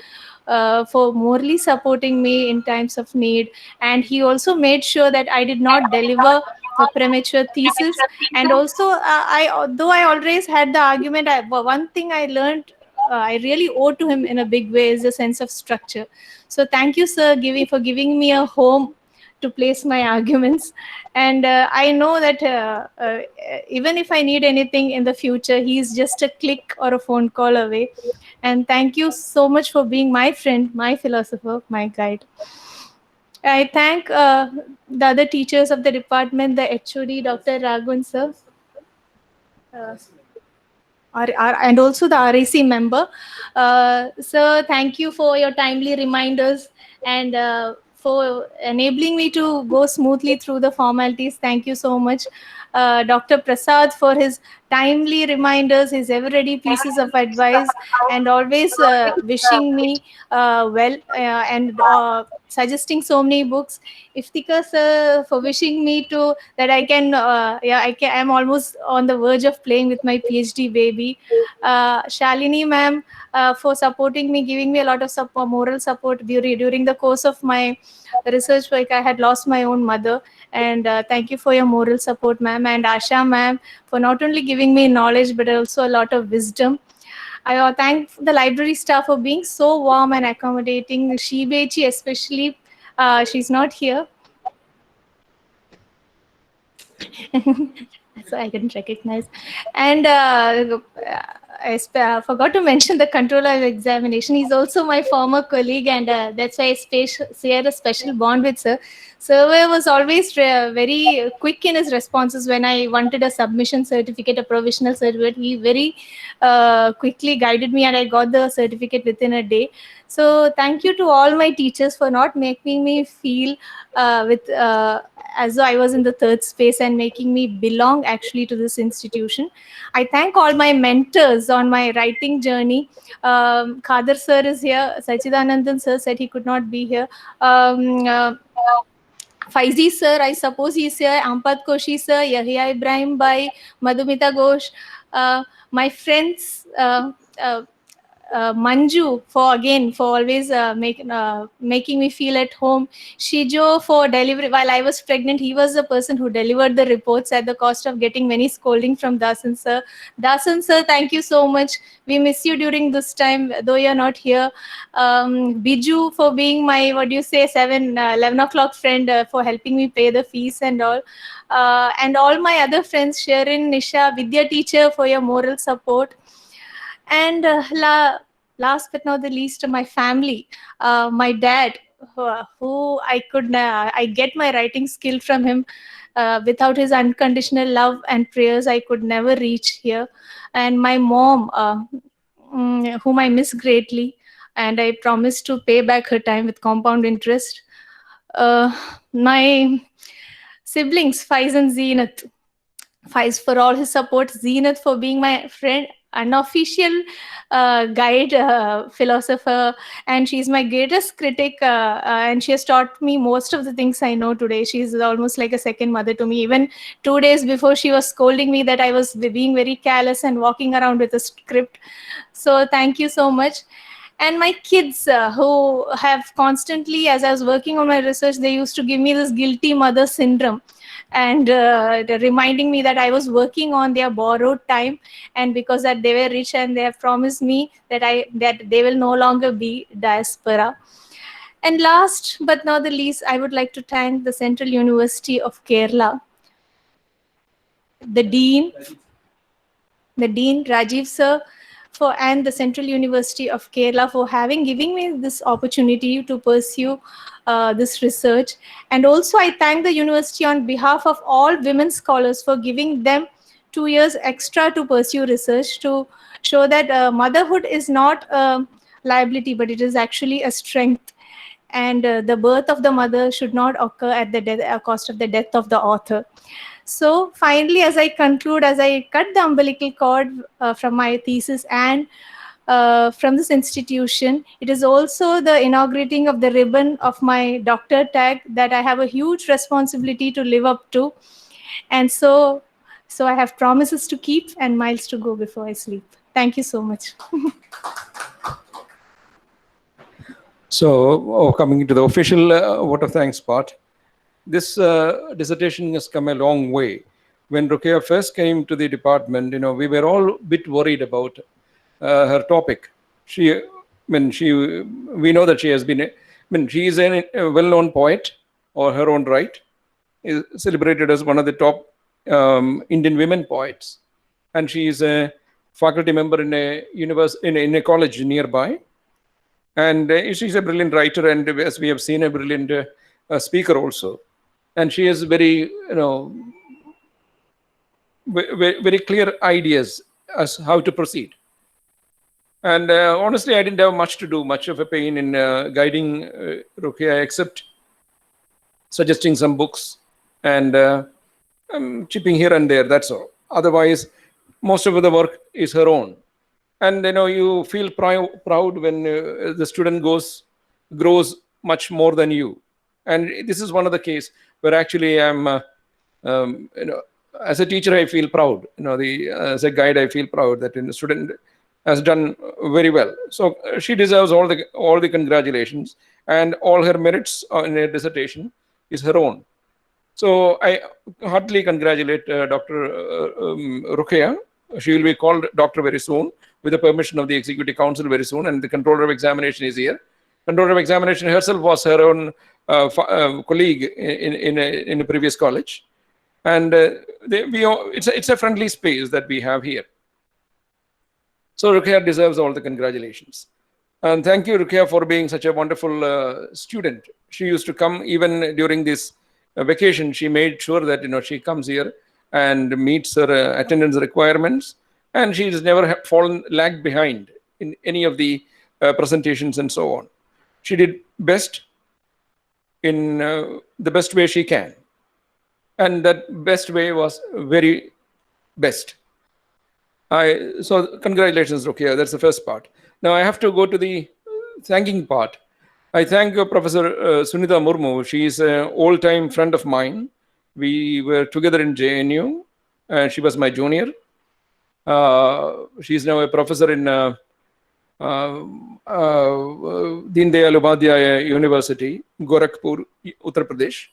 for morally supporting me in times of need. And he also made sure that I did not deliver the premature thesis. And also, though I always had the argument, one thing I learned I really owe to him in a big way is a sense of structure. So thank you, sir, for giving me a home to place my arguments. And I know that even if I need anything in the future, he's just a click or a phone call away. And thank you so much for being my friend, my philosopher, my guide. I thank the other teachers of the department, the HOD, Dr. Raghavan sir, and also the RAC member. Sir, thank you for your timely reminders and for enabling me to go smoothly through the formalities. Thank you so much. Dr. Prasad for his timely reminders, his ever-ready pieces of advice, and always wishing me well and suggesting so many books. Iftika sir for wishing me to that I can, I'm almost on the verge of playing with my PhD baby. Shalini ma'am for supporting me, giving me a lot of support, moral support during the course of my research work. I had lost my own mother, and thank you for your moral support, ma'am. And Asha ma'am for not only giving me knowledge but also a lot of wisdom. I thank the library staff for being so warm and accommodating. Shibechi especially, she's not here. So I didn't recognize. And I forgot to mention the controller of examination. He's also my former colleague, and that's why I share a special bond with sir. Sir was always very quick in his responses when I wanted a submission certificate, a provisional certificate. He very quickly guided me, and I got the certificate within a day. So thank you to all my teachers for not making me feel as though I was in the third space and making me belong actually to this institution. I thank all my mentors on my writing journey. Khader sir is here. Sachidanandan sir said he could not be here. Faizi sir, I suppose he's here. Ampat Koshi sir, Yahya Ibrahim Bhai, Madhumita Ghosh, my friends, Manju for always making me feel at home. Shijo for delivery. While I was pregnant, he was the person who delivered the reports at the cost of getting many scolding from Dasan sir. Dasan sir, thank you so much. We miss you during this time, though you're not here. Biju for being my 11 o'clock friend for helping me pay the fees and all. And all my other friends, Sharon, Nisha, Vidya teacher for your moral support. And last but not the least, my family, my dad, who I get my writing skill from him. Without his unconditional love and prayers, I could never reach here. And my mom, whom I miss greatly, and I promise to pay back her time with compound interest. My siblings, Faiz and Zeenath. Faiz for all his support, Zeenath for being my friend, unofficial guide, philosopher, and she's my greatest critic, and she has taught me most of the things I know today. She's almost like a second mother to me. Even 2 days before, she was scolding me that I was being very careless and walking around with a script. So thank you so much. And my kids who have constantly, as I was working on my research, they used to give me this guilty mother syndrome, and reminding me that I was working on their borrowed time, and because that they were rich and they have promised me that they will no longer be diaspora. And last but not the least, I would like to thank the Central University of Kerala, the Dean Rajiv sir, and the Central University of Kerala for giving me this opportunity to pursue this research. And also I thank the university on behalf of all women scholars for giving them 2 years extra to pursue research, to show that motherhood is not a liability, but it is actually a strength. And the birth of the mother should not occur at the cost of the death of the author. So finally, as I conclude, as I cut the umbilical cord from my thesis and from this institution, it is also the inaugurating of the ribbon of my doctor tag that I have a huge responsibility to live up to. And so I have promises to keep and miles to go before I sleep. Thank you so much. So, coming to the official vote of thanks part, this dissertation has come a long way. When Rukhaya first came to the department, we were all a bit worried about her topic. We know that she has been, she is a well-known poet or her own right, is celebrated as one of the top Indian women poets, and she is a faculty member in a in a college nearby. And she's a brilliant writer, and as we have seen, a brilliant speaker also. And she has very, very clear ideas as how to proceed. And honestly, I didn't have much of a pain in guiding Rukhaya, except suggesting some books and chipping here and there. That's all. Otherwise, most of the work is her own. And you feel proud when the student grows much more than you. And this is one of the cases where actually I'm, as a teacher, I feel proud. As a guide, I feel proud that the student has done very well. So she deserves all the congratulations, and all her merits in her dissertation is her own. So I heartily congratulate Dr. Rukhaya. She will be called doctor very soon, with the permission of the Executive Council very soon, and the Controller of Examination is here. Controller of Examination herself was her own colleague in a previous college, and it's a friendly space that we have here. So Rukhaya deserves all the congratulations. And thank you, Rukhaya, for being such a wonderful student. She used to come even during this vacation. She made sure that she comes here and meets her attendance requirements, and she's never lagged behind in any of the presentations and so on. She did best in the best way she can, and that best way was very best. So congratulations, Rukhaya. That's the first part. Now I have to go to the thanking part. I thank Professor Sunita Murmu. She is an old-time friend of mine. We were together in JNU, and she was my junior. She is now a professor in Deen Dayal Upadhyaya University, Gorakhpur, Uttar Pradesh.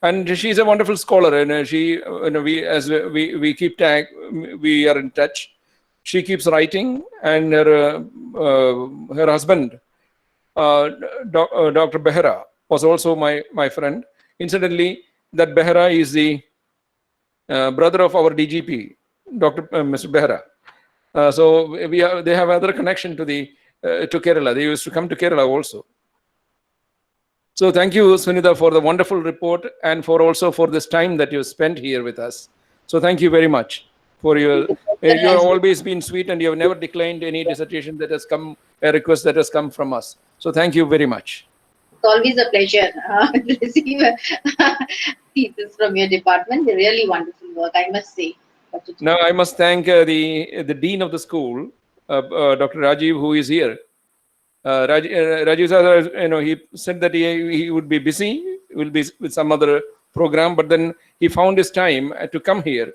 And she is a wonderful scholar, and we keep tag, we are in touch. She keeps writing, and her husband, Dr. Behra, was also my friend. Incidentally, that Behra is the brother of our DGP, Mr. Behra. So they have other connection to Kerala. They used to come to Kerala also. So thank you, Sunita, for the wonderful report, and also for this time that you spent here with us. So thank you very much for you have always been sweet, and you have never declined any dissertation that has come, a request that has come from us. So thank you very much. It's always a pleasure to receive thesis from your department. They're really wonderful work, I must say. Now I must thank the dean of the school, Dr. Rajiv, who is here. Rajiv sir, he said that he would be busy, will be with some other program, but then he found his time to come here,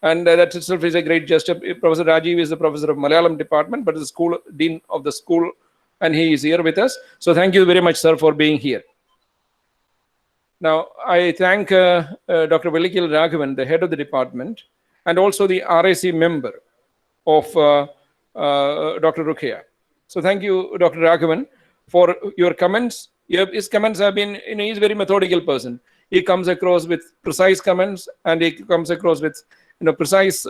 and that itself is a great gesture. Professor Rajiv is the professor of Malayalam department, but the school dean of the school and he is here with us. So thank you very much, sir, for being here. Now, I thank Dr. Velikil Raghavan, the head of the department, and also the RIC member of Dr. Rukhaya. So thank you, Dr. Raghavan, for your comments. His comments have been, he's a very methodical person. He comes across with precise comments, and he comes across with precise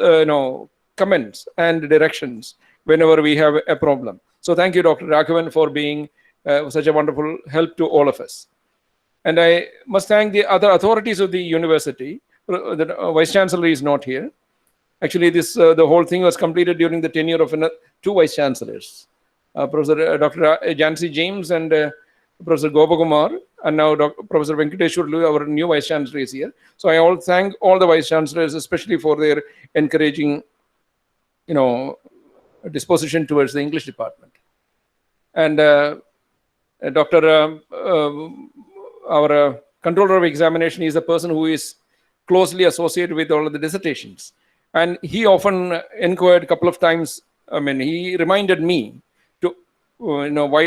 comments and directions whenever we have a problem. So thank you, Dr. Raghavan, for being such a wonderful help to all of us. And I must thank the other authorities of the university. The Vice Chancellor is not here. Actually, this the whole thing was completed during the tenure of two Vice Chancellors, Professor Dr. Jansi James and Professor Gopakumar, and now Professor Venkateshwarlu, our new Vice Chancellor, is here. So I thank all the Vice Chancellors, especially for their encouraging, disposition towards the English department. And our controller of examination is a person who is closely associated with all of the dissertations. And he often inquired a couple of times. I mean, he reminded me to, why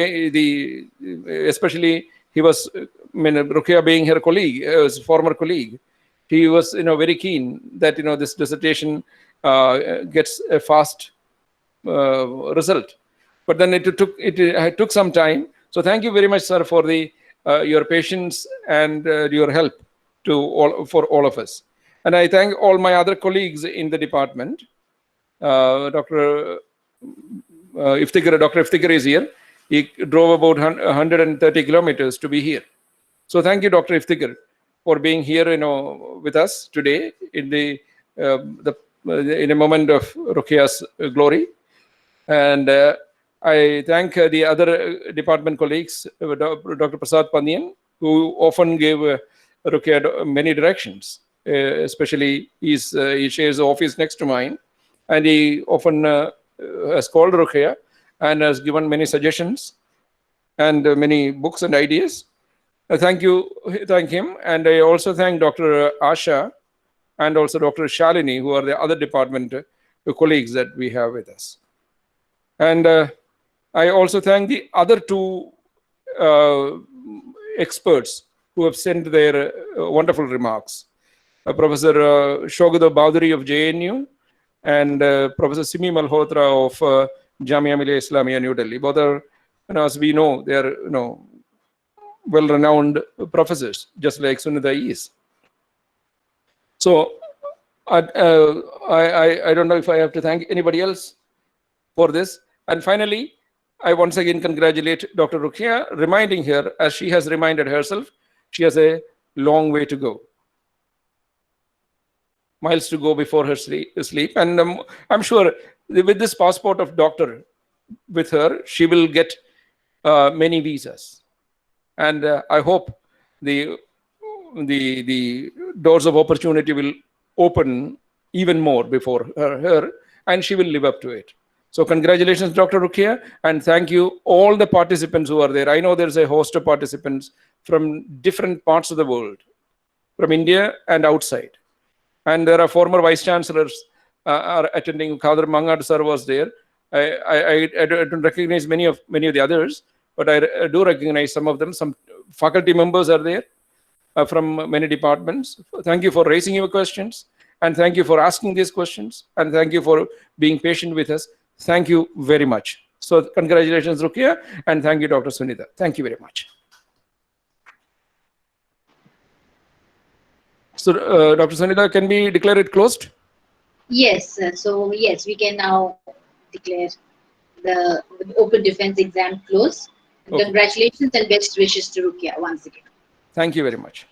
especially he was, Rukhaya being her colleague, his former colleague, he was, very keen that, this dissertation gets a fast result. But then it took some time. So thank you very much, sir, for your patience and your help for all of us. And I thank all my other colleagues in the department. Dr. Iftikhar is here. He drove about 130 kilometers to be here. So thank you, Dr. Iftikhar, for being here, with us today in in a moment of Rukhaya's glory. And I thank the other department colleagues, Dr. Prasad Pandian, who often gave Rukhaya many directions. Especially, he shares the office next to mine, and he often has called Rukhaya and has given many suggestions and many books and ideas. Thank him, and I also thank Dr. Asha and also Dr. Shalini, who are the other department colleagues that we have with us. And I also thank the other two experts who have sent their wonderful remarks. Professor Shogada Bawduri of JNU and Professor Simi Malhotra of Jamia Millia Islamia, New Delhi. Both are, as we know, they are, well-renowned professors, just like Sunita is. So I don't know if I have to thank anybody else for this. And finally, I once again congratulate Dr. Rukhaya, reminding her, as she has reminded herself, she has a long way to go. Miles to go before her sleep. And I'm sure with this passport of doctor with her, she will get many visas. And I hope the doors of opportunity will open even more before her, and she will live up to it. So congratulations, Dr. Rukhaya, and thank you all the participants who are there. I know there's a host of participants from different parts of the world, from India and outside. And there are former vice chancellors are attending. Khadir Mangad sir was there. I don't recognize many of the others, but I do recognize some of them. Some faculty members are there from many departments. Thank you for raising your questions, and thank you for asking these questions, and thank you for being patient with us. Thank you very much. So congratulations, Rukhaya, and thank you, Dr. Sunita. Thank you very much. So, Dr. Sunita, can we declare it closed? Yes, so yes, we can now declare the open defense exam closed. Okay. Congratulations and best wishes to Rukhaya once again. Thank you very much.